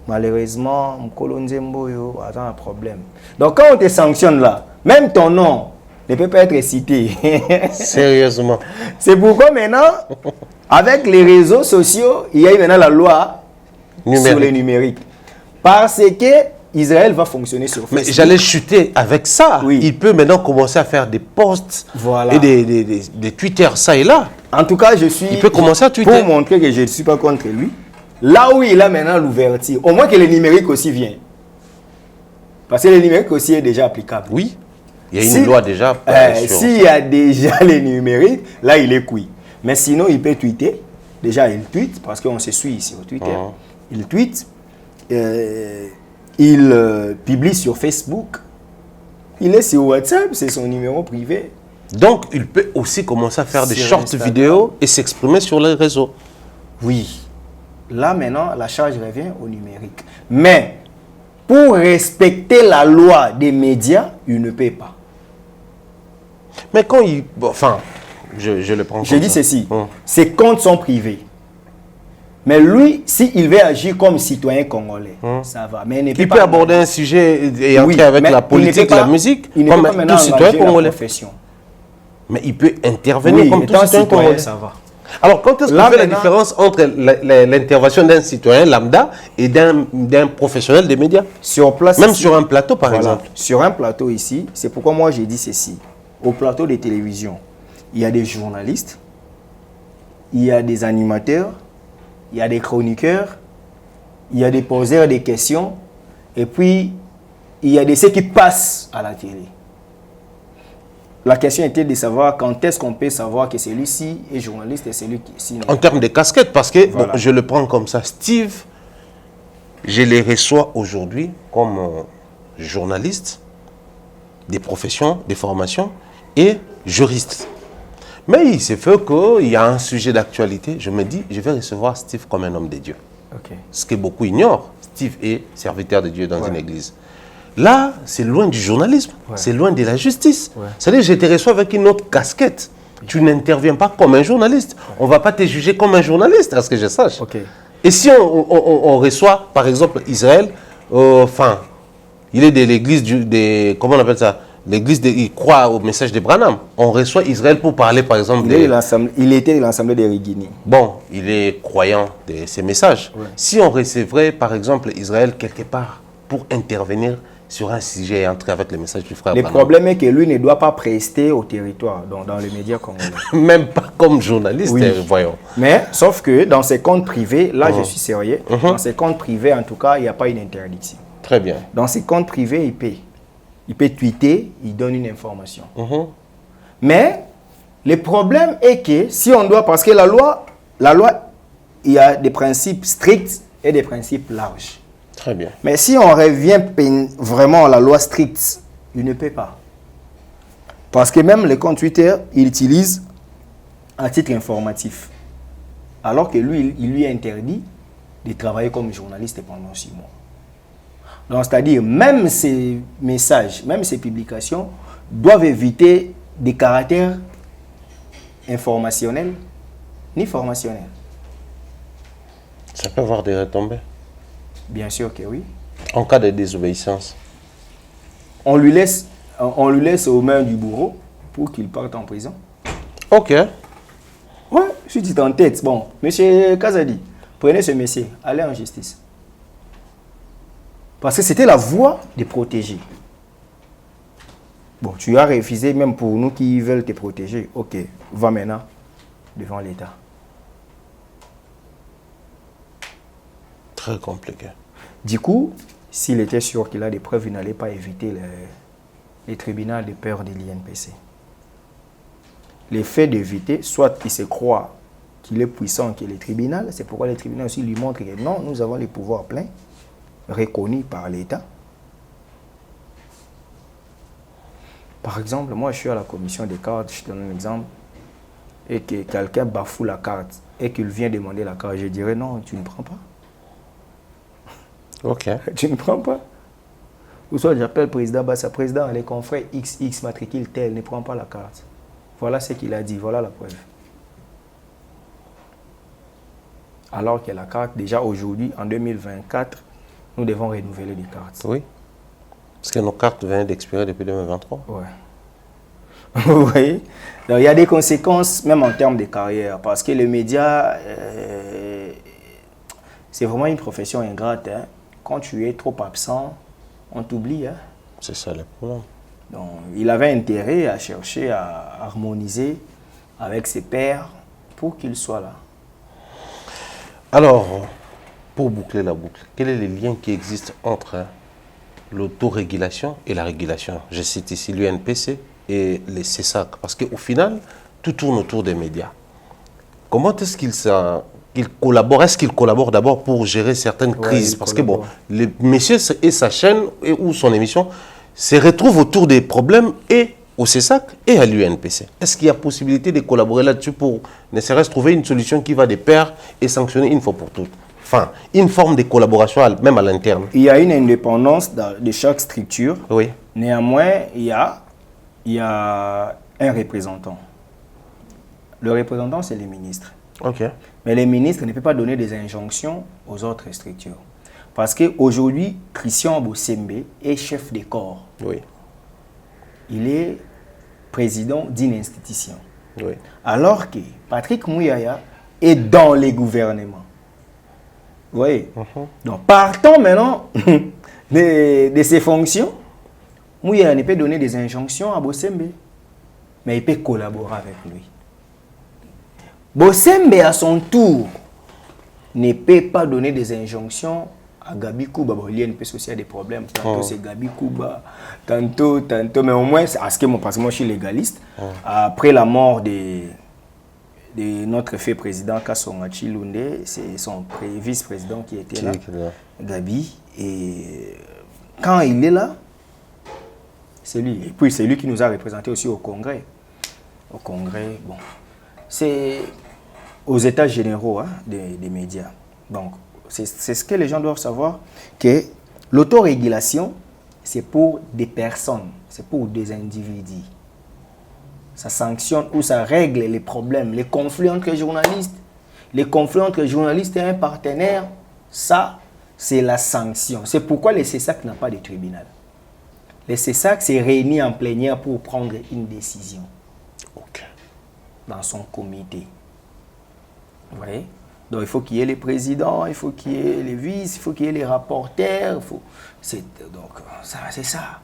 Malheureusement, Mkolo Nzembo attend un problème. Donc, quand on te sanctionne là, même ton nom ne peut pas être cité. Sérieusement. C'est pourquoi maintenant, avec les réseaux sociaux, il y a maintenant la loi sur les numériques. Parce que Israël va fonctionner sur Facebook. Mais j'allais chuter avec ça. Oui. Il peut maintenant commencer à faire des posts Voilà. et des Twitter ça et là. En tout cas, Il peut commencer à tweeter. Pour montrer que je ne suis pas contre lui. Là où il a maintenant l'ouverture, au moins que le numérique aussi vient. Parce que le numérique aussi est déjà applicable. Oui. Il y a une loi déjà. S'il y a déjà les numériques, là il est cuit. Mais sinon, il peut tweeter. Déjà, il tweet, parce qu'on se suit ici au Twitter. Il tweet. Il publie sur Facebook. Il est sur WhatsApp, c'est son numéro privé. Donc, il peut aussi commencer à faire des Sur shorts Instagram. vidéo et s'exprimer sur les réseaux. Oui. Là, maintenant, la charge revient au numérique. Mais, pour respecter la loi des médias, il ne peut pas. Mais quand il... bon, enfin, je le prends. J'ai dit ceci. Ses comptes sont privés. Mais lui, s'il veut agir comme citoyen congolais, ça va. Mais Il peut aborder un sujet et entrer avec la politique, la musique, il ne comme peut pas maintenant tout citoyen engager la congolais. profession. Mais il peut intervenir Oui, comme tout étant citoyen citoyen, congolais. ça va. Alors, quand est-ce qu'on Là, fait la maintenant- différence entre l'intervention d'un citoyen lambda et d'un professionnel des médias? Sur place, Même ici, sur un plateau, par voilà. exemple. Sur un plateau ici, c'est pourquoi moi j'ai dit ceci. Au plateau de télévision, il y a des journalistes, il y a des animateurs, il y a des chroniqueurs, il y a des poseurs de questions, et puis il y a des ceux qui passent à la télé. La question était de savoir quand est-ce qu'on peut savoir que celui-ci est journaliste et celui-ci n'est En termes de casquette, parce que Voilà. bon, je le prends comme ça. Steve, je les reçois aujourd'hui comme journaliste, des professions, des formations et juriste. Mais il se fait qu'il y a un sujet d'actualité. Je me dis, je vais recevoir Steve comme un homme de Dieu. Ok. Ce que beaucoup ignorent. Steve est serviteur de Dieu dans une église. Là, c'est loin du journalisme, c'est loin de la justice. C'est-à-dire que je te reçois avec une autre casquette. Tu n'interviens pas comme un journaliste. On ne va pas te juger comme un journaliste, à ce que je sache. Ok. Et si on reçoit, par exemple, Israël, enfin, il est de l'église, comment on appelle ça? L'église, il croit au message de Branham. On reçoit Israël pour parler, par exemple, Il était de l'Assemblée de Rigini. Bon, il est croyant de ces messages. Si on recevrait, par exemple, Israël quelque part pour intervenir sur un sujet et entrer avec le message du frère Le Branham. problème est que lui ne doit pas prester au territoire, donc dans les médias congolais. Même pas comme journaliste, Oui. voyons. Mais, sauf que dans ses comptes privés, là je suis sérieux, dans ses comptes privés en tout cas, il n'y a pas une interdiction. Très bien. Dans ses comptes privés, il peut tweeter, il donne une information. Mais le problème est que si on doit, parce que la loi, il y a des principes stricts et des principes larges. Très bien. Mais si on revient vraiment à la loi stricte, il ne peut pas. Parce que même les comptes Twitter, il utilise à titre informatif. Alors que lui, il lui est interdit de travailler comme journaliste pendant 6 mois. Donc, c'est-à-dire, même ces messages, même ces publications doivent éviter des caractères informationnels ni formationnels. Ça peut avoir des retombées? Bien sûr que oui. En cas de désobéissance? On lui laisse aux mains du bourreau pour qu'il parte en prison. Ok. Ouais, je suis dit en tête. Bon, monsieur Kazadi, prenez ce monsieur, allez en justice. Parce que c'était la voie de protéger. Bon, tu as refusé, même pour nous qui veulent te protéger. Ok, va maintenant devant l'État. Très compliqué. Du coup, s'il était sûr qu'il a des preuves, il n'allait pas éviter les tribunaux de peur de l'INPC. Le fait d'éviter, soit il se croit qu'il est puissant, qu'il est tribunal, c'est pourquoi les tribunaux aussi lui montrent que non, nous avons les pouvoirs pleins, reconnus par l'État. Par exemple, moi je suis à la commission des cartes, je te donne un exemple, et que quelqu'un bafoue la carte et qu'il vient demander la carte, je dirais non, tu ne prends pas. Ok. Tu ne prends pas. Ou soit j'appelle président Bassa, président, les confrères XX matricule tel, ne prend pas la carte. Voilà ce qu'il a dit, voilà la preuve. Alors que la carte, déjà aujourd'hui, en 2024, nous devons renouveler les cartes. Oui. Parce que nos cartes viennent d'expirer depuis 2023. Ouais. Vous voyez? Donc, il y a des conséquences, même en termes de carrière, parce que les médias, c'est vraiment une profession ingrate. Hein. Quand tu es trop absent, on t'oublie. Hein. C'est ça le problème. Donc, il avait intérêt à chercher à harmoniser avec ses pairs pour qu'il soit là. Alors, pour boucler la boucle, quel est le lien qui existe entre l'autorégulation et la régulation? Je cite ici l'UNPC et les CESAC, parce qu'au final, tout tourne autour des médias. Comment est-ce qu'ils collaborent? Est-ce qu'ils collaborent d'abord pour gérer certaines crises? Parce que bon, le monsieur et sa chaîne ou son émission se retrouvent autour des problèmes et au CESAC et à l'UNPC. Est-ce qu'il y a possibilité de collaborer là-dessus pour ne serait-ce trouver une solution qui va de pair et sanctionner une fois pour toutes? Enfin, une forme de collaboration même à l'interne. Il y a une indépendance de chaque structure. Oui. Néanmoins, il y a un représentant. Le représentant, c'est les ministres. Ok. Mais les ministres ne peuvent pas donner des injonctions aux autres structures. Parce qu'aujourd'hui, Christian Bosembe est chef de corps. Oui. Il est président d'une institution. Oui. Alors que Patrick Mouyaya est dans les gouvernements. Vous voyez? Donc, partant maintenant de ses fonctions, Mouyaya ne peut donner des injonctions à Bosembe, mais il peut collaborer avec lui. Bosembe, à son tour, ne peut pas donner des injonctions à Gabi Kouba. Bon, l'INPC aussi a des problèmes. Tantôt c'est Gabi Kouba, tantôt, mais au moins, parce que moi je suis légaliste, après la mort de notre fait président Kassonga Chilunde, c'est son vice-président qui était là, Gabi. Et quand il est là, c'est lui. Et puis c'est lui qui nous a représentés aussi au Congrès. Au Congrès, bon, c'est aux états généraux des médias. Donc, c'est ce que les gens doivent savoir, que l'autorégulation, c'est pour des personnes, c'est pour des individus. Ça sanctionne ou ça règle les problèmes, les conflits entre journalistes. Les conflits entre journalistes et un partenaire, ça, c'est la sanction. C'est pourquoi le CESAC n'a pas de tribunal. Le CESAC s'est réuni en plénière pour prendre une décision. Ok. Dans son comité. Vous voyez? Donc il faut qu'il y ait les présidents, il faut qu'il y ait les vices, il faut qu'il y ait les rapporteurs. Donc c'est ça.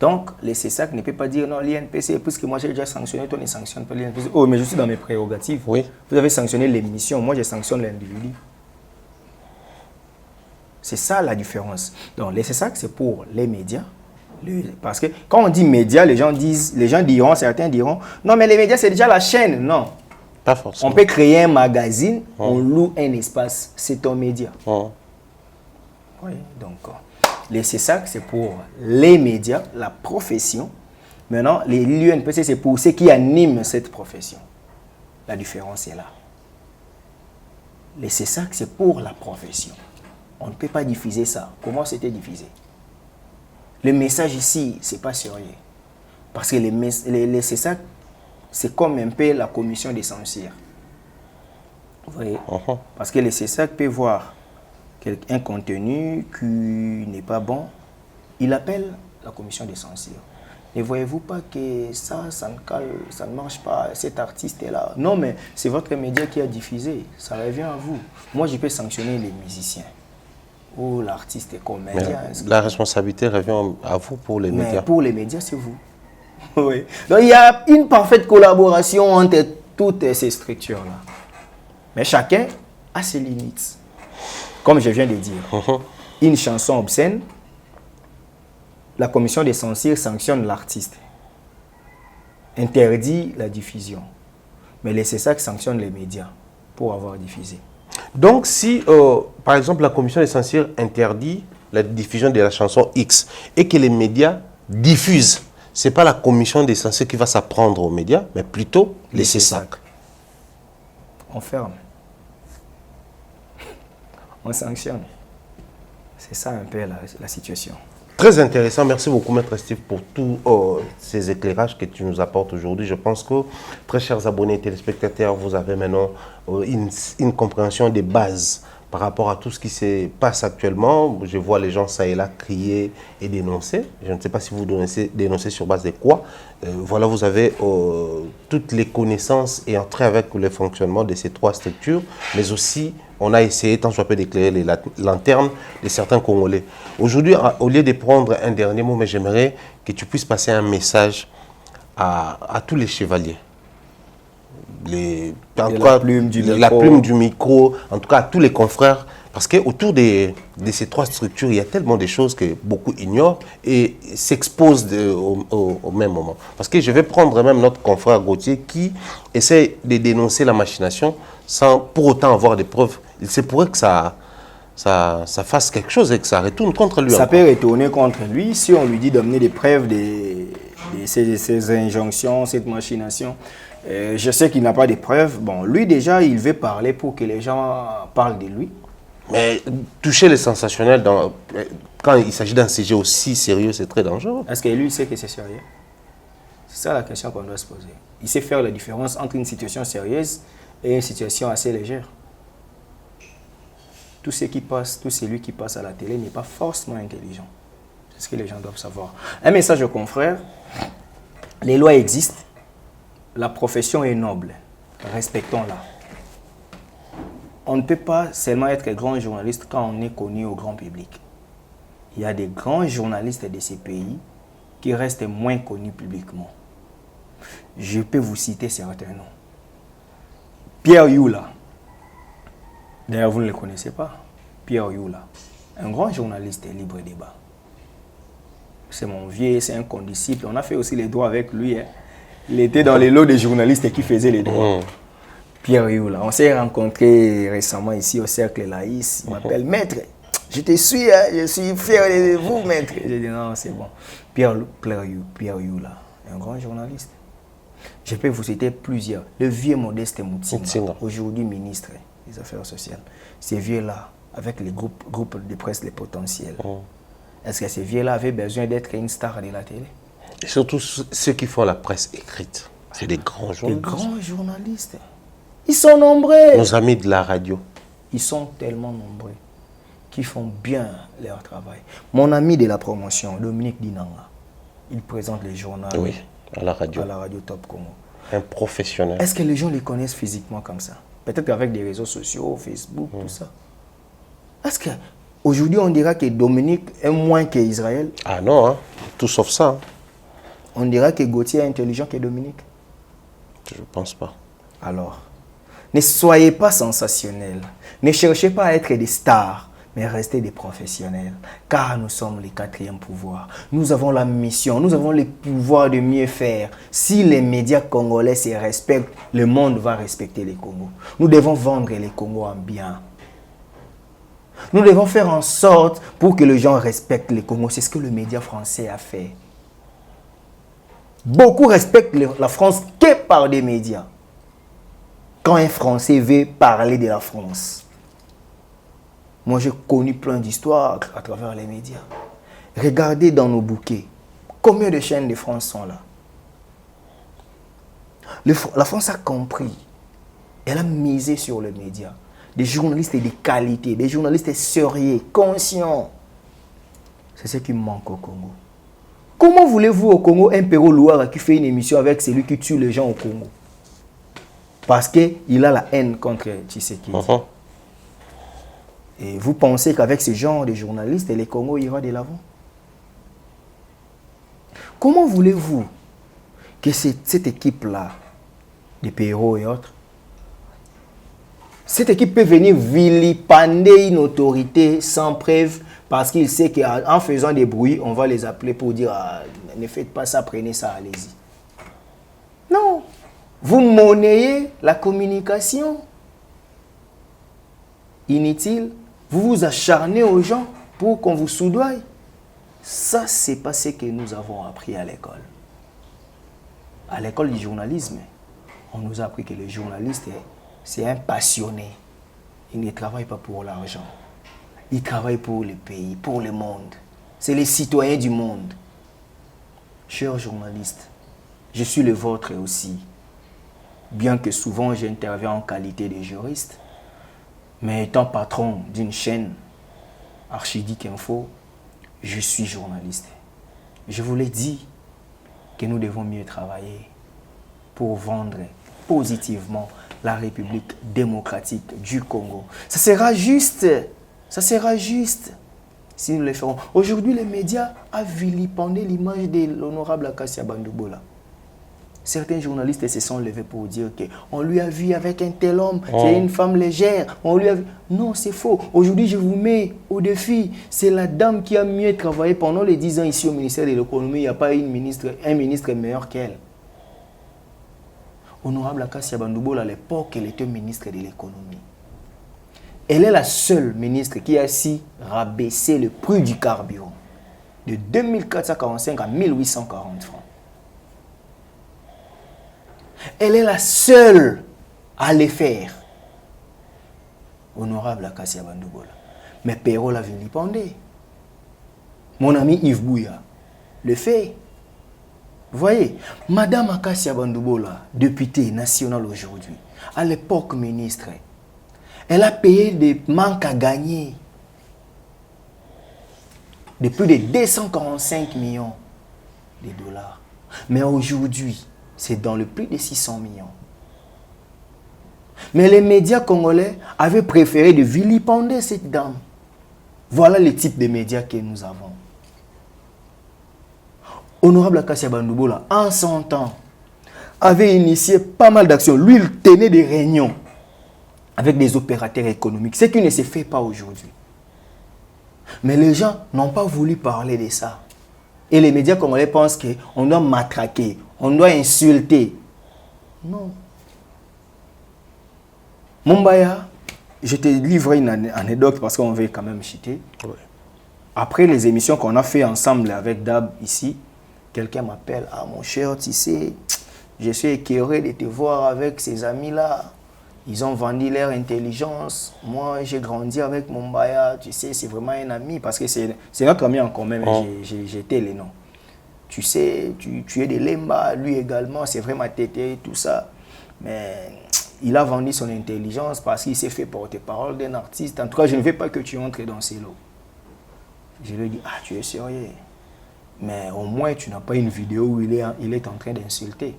Donc le CESAC ne peut pas dire non, l'INPC, puisque moi j'ai déjà sanctionné, toi ne sanctionnes pas l'INPC. Oh, mais je suis dans mes prérogatives. Oui. Vous avez sanctionné l'émission, moi je sanctionne l'individu. C'est ça la différence. Donc, les CESAC, c'est pour les médias. Parce que quand on dit médias, les gens diront, certains diront, non, mais les médias, c'est déjà la chaîne. Non. Pas forcément. On peut créer un magazine, on loue un espace, c'est un média. Oui, donc, les CESAC, c'est pour les médias, la profession. Maintenant, l'UNPC, c'est pour ceux qui animent cette profession. La différence est là. Les CESAC, c'est pour la profession. On ne peut pas diffuser ça. Comment c'était diffusé? Le message ici, ce n'est pas sérieux. Parce que les CESAC, c'est comme un peu la commission des censures. Vous voyez? Parce que les CESAC peuvent voir un contenu qui n'est pas bon. Il appelle la commission des censures. Ne voyez-vous pas que ça ne marche pas, cet artiste est là? Non, mais c'est votre média qui a diffusé. Ça revient à vous. Moi, je peux sanctionner les musiciens. Ou l'artiste est comédien. La responsabilité revient à vous pour les médias. Mais pour les médias, c'est vous. Oui. Donc, il y a une parfaite collaboration entre toutes ces structures-là. Mais chacun a ses limites. Comme je viens de dire, une chanson obscène, la commission des censures sanctionne l'artiste, interdit la diffusion. Mais les CESAC sanctionnent les médias pour avoir diffusé. Donc, si, par exemple, la commission des censures interdit la diffusion de la chanson X et que les médias diffusent, ce n'est pas la commission des censures qui va s'apprendre aux médias, mais plutôt les CESAC. On ferme. On sanctionne. C'est ça un peu la situation. Très intéressant. Merci beaucoup, Maître Steve, pour tous ces éclairages que tu nous apportes aujourd'hui. Je pense que, très chers abonnés et téléspectateurs, vous avez maintenant une compréhension des bases par rapport à tout ce qui se passe actuellement. Je vois les gens ça et là crier et dénoncer. Je ne sais pas si vous dénoncez sur base de quoi. Voilà, vous avez toutes les connaissances et entrer avec le fonctionnement de ces trois structures, mais aussi on a essayé tant soit peu d'éclairer les lanternes de certains Congolais. Aujourd'hui, au lieu de prendre un dernier mot, mais j'aimerais que tu puisses passer un message à tous les chevaliers. La plume du micro, en tout cas à tous les confrères, parce qu'autour de ces trois structures, il y a tellement de choses que beaucoup ignorent et s'exposent au même moment. Parce que je vais prendre même notre confrère Gauthier qui essaie de dénoncer la machination sans pour autant avoir des preuves. Il se pourrait que ça fasse quelque chose et que ça retourne contre lui. Ça peut retourner contre lui si on lui dit d'amener des preuves de ces injonctions, cette machination. Je sais qu'il n'a pas de preuves. Bon, lui déjà, il veut parler pour que les gens parlent de lui. Mais toucher les sensationnels quand il s'agit d'un sujet aussi sérieux, c'est très dangereux. Est-ce que lui sait que c'est sérieux? C'est ça la question qu'on doit se poser. Il sait faire la différence entre une situation sérieuse et une situation assez légère. Tout celui qui passe à la télé n'est pas forcément intelligent. C'est ce que les gens doivent savoir. Un message aux confrères, les lois existent. La profession est noble, respectons-la. On ne peut pas seulement être grand journaliste quand on est connu au grand public. Il y a des grands journalistes de ces pays qui restent moins connus publiquement. Je peux vous citer certains noms. Pierre Youla. D'ailleurs, vous ne le connaissez pas. Pierre Youla, un grand journaliste libre débat. C'est mon vieux, c'est un condisciple. On a fait aussi les droits avec lui. Il était dans les lots des journalistes qui faisaient les droits. Pierre Youla. On s'est rencontrés récemment ici au Cercle Laïs. Il m'appelle Maître. Je te suis, je suis fier de vous, Maître. J'ai dit non, c'est bon. Pierre Youla, un grand journaliste. Je peux vous citer plusieurs. Le vieux Modeste Mutsinga, aujourd'hui ministre des Affaires sociales. Ces vieux-là, avec les groupes de presse, les potentiels. Est-ce que ces vieux-là avaient besoin d'être une star de la télé? Et surtout ceux qui font la presse écrite. C'est des grands journalistes. Des grands journalistes. Ils sont nombreux. Nos amis de la radio. Ils sont tellement nombreux qui font bien leur travail. Mon ami de la promotion, Dominique Dinanga, il présente les journaux à la radio Top Congo. Un professionnel. Est-ce que les gens les connaissent physiquement comme ça? Peut-être qu'avec des réseaux sociaux, Facebook, tout ça. Est-ce qu'aujourd'hui, on dira que Dominique est moins qu'Israël? Ah non, hein? Tout sauf ça. Hein. On dira que Gauthier est intelligent que Dominique? Je ne pense pas. Alors, ne soyez pas sensationnels. Ne cherchez pas à être des stars. mais restez des professionnels, car nous sommes les quatrièmes pouvoirs. Nous avons la mission, nous avons le pouvoir de mieux faire. Si les médias congolais se respectent, le monde va respecter les Congos. Nous devons vendre les Congos en bien. Nous devons faire en sorte pour que les gens respectent les Congos. C'est ce que le média français a fait. Beaucoup respectent la France que par des médias. Quand un Français veut parler de la France. Moi, j'ai connu plein d'histoires à travers les médias. Regardez dans nos bouquets. Combien de chaînes de France sont là? La France a compris. Elle a misé sur les médias. Des journalistes de qualité, des journalistes sérieux, conscients. C'est ce qui manque au Congo. Comment voulez-vous au Congo un Péro Louara qui fait une émission avec celui qui tue les gens au Congo? Parce qu'il a la haine contre Tshisekedi. Et vous pensez qu'avec ce genre de journalistes, le Congo ira de l'avant? Comment voulez-vous que cette équipe-là, des Péro et autres, cette équipe peut venir vilipender une autorité sans preuve parce qu'il sait qu'en faisant des bruits, on va les appeler pour dire ah, ne faites pas ça, prenez ça, allez-y. Non. Vous monnayez la communication. Inutile. Vous vous acharnez aux gens pour qu'on vous soudoie. Ça, c'est pas ce que nous avons appris à l'école. À l'école du journalisme, on nous a appris que le journaliste c'est un passionné. Il ne travaille pas pour l'argent. Il travaille pour le pays, pour le monde. C'est les citoyens du monde. Chers journalistes, je suis le vôtre aussi. Bien que souvent j'interviens en qualité de juriste, mais étant patron d'une chaîne, Archidic Info, je suis journaliste. Je vous l'ai dit que nous devons mieux travailler pour vendre positivement la République démocratique du Congo. Ça sera juste si nous le ferons. Aujourd'hui, les médias ont vilipendé l'image de l'honorable Akassia Bandoubola. Certains journalistes se sont levés pour dire qu'on lui a vu avec un tel homme, c'est une femme légère. On lui a vu. Non, c'est faux. Aujourd'hui, je vous mets au défi. C'est la dame qui a mieux travaillé pendant les 10 ans ici au ministère de l'économie. Il n'y a pas un ministre meilleur qu'elle. Honorable Akassia Bandoubola, à l'époque, elle était ministre de l'économie. Elle est la seule ministre qui a si rabaissé le prix du carburant de 2445 à 1840 francs. Elle est la seule à le faire. Honorable Akassia Bandoubola. Mais Perrault l'a vilipendé. Mon ami Yves Bouya le fait. Vous voyez, Madame Akassia Bandoubola, députée nationale aujourd'hui, à l'époque ministre, elle a payé des manques à gagner de plus de 245 millions de dollars. Mais aujourd'hui, c'est dans le plus de 600 millions. Mais les médias congolais avaient préféré de vilipender cette dame. Voilà le type de médias que nous avons. Honorable Akassia Bandoubola, en son temps, avait initié pas mal d'actions. Lui, il tenait des réunions avec des opérateurs économiques, ce qui ne se fait pas aujourd'hui. Mais les gens n'ont pas voulu parler de ça. Et les médias congolais pensent qu'on doit matraquer, on doit insulter. Non. Mumbaya, je te livre une anecdote parce qu'on veut quand même chiter. Oui. Après les émissions qu'on a fait ensemble avec Dab ici, quelqu'un m'appelle, ah mon cher, tu sais, je suis écœuré de te voir avec ces amis-là. Ils ont vendu leur intelligence. Moi, j'ai grandi avec Mumbaya, tu sais, c'est vraiment un ami parce que c'est notre ami en commun, j'ai été les noms. Tu sais, tu es de Lemba, lui également, c'est vraiment tété, tout ça. Mais il a vendu son intelligence parce qu'il s'est fait porte-parole d'un artiste. En tout cas, je ne veux pas que tu entres dans ces lots. Je lui ai dit, ah, tu es sérieux. Mais au moins, tu n'as pas une vidéo où il est en train d'insulter.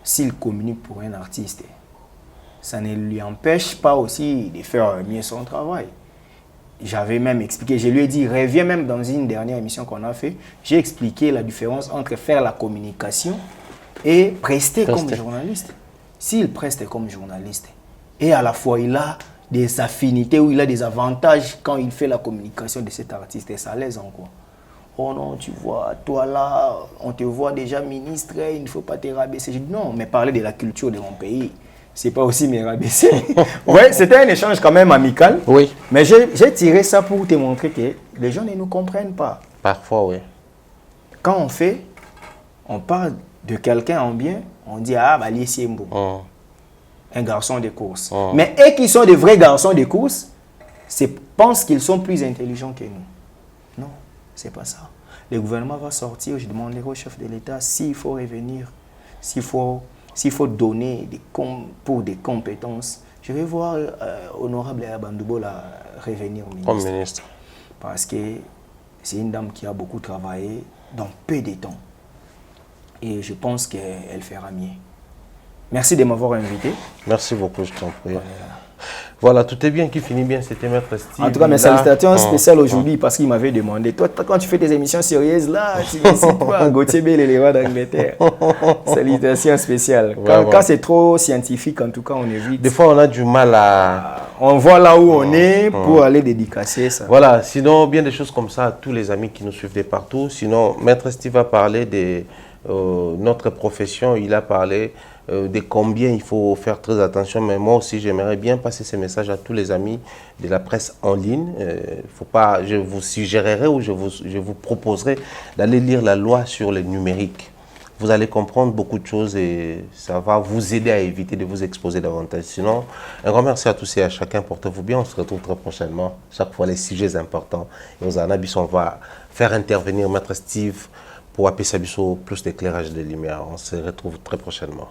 S'il communique pour un artiste, ça ne lui empêche pas aussi de faire mieux son travail. J'avais même expliqué, je lui ai dit, reviens même dans une dernière émission qu'on a fait, j'ai expliqué la différence entre faire la communication et prester comme journaliste. S'il preste comme journaliste, et à la fois il a des affinités ou il a des avantages quand il fait la communication de cet artiste. Et ça l'aise en quoi. Oh non, tu vois, toi là, on te voit déjà ministre, il ne faut pas te rabaisser. Je dis non, mais parler de la culture de mon pays, c'est pas aussi me rabaisser. Ouais, c'était un échange quand même amical. Oui. Mais j'ai tiré ça pour te montrer que les gens ne nous comprennent pas. Parfois, oui. Quand on parle de quelqu'un en bien, on dit ah, bah, Siembo, un garçon de course. Mais eux qui sont des vrais garçons de course, pensent qu'ils sont plus intelligents que nous. Non, c'est pas ça. Le gouvernement va sortir, je demanderai au chef de l'État s'il faut revenir, s'il faut donner pour des compétences. Je vais voir honorable Abandoubo revenir au ministre. Comme ministre. Parce que c'est une dame qui a beaucoup travaillé dans peu de temps. Et je pense qu'elle fera mieux. Merci de m'avoir invité. Merci beaucoup, je t'en prie. Voilà, tout est bien qui finit bien, c'était Maître Steve. En tout cas, mes salutations spéciales aujourd'hui parce qu'il m'avait demandé, toi, quand tu fais des émissions sérieuses, là, tu cites pas Gauthier Bell et les rois d'Angleterre. Salutations spéciales. Quand c'est trop scientifique, en tout cas, on évite. Des fois, on a du mal à... On voit là où on est pour aller dédicacer ça. Voilà, sinon, bien des choses comme ça à tous les amis qui nous suivent de partout. Sinon, Maître Steve a parlé de notre profession, il a parlé de combien il faut faire très attention, mais moi aussi j'aimerais bien passer ce message à tous les amis de la presse en ligne. Faut pas, je vous suggérerai ou je vous proposerai d'aller lire la loi sur le numérique. Vous allez comprendre beaucoup de choses et ça va vous aider à éviter de vous exposer davantage. Sinon, un grand merci à tous et à chacun. Portez-vous bien. On se retrouve très prochainement. Chaque fois, les sujets importants. Et aux Anabis, on va faire intervenir Maître Steve pour appeler Sabiso plus d'éclairage de lumière. On se retrouve très prochainement.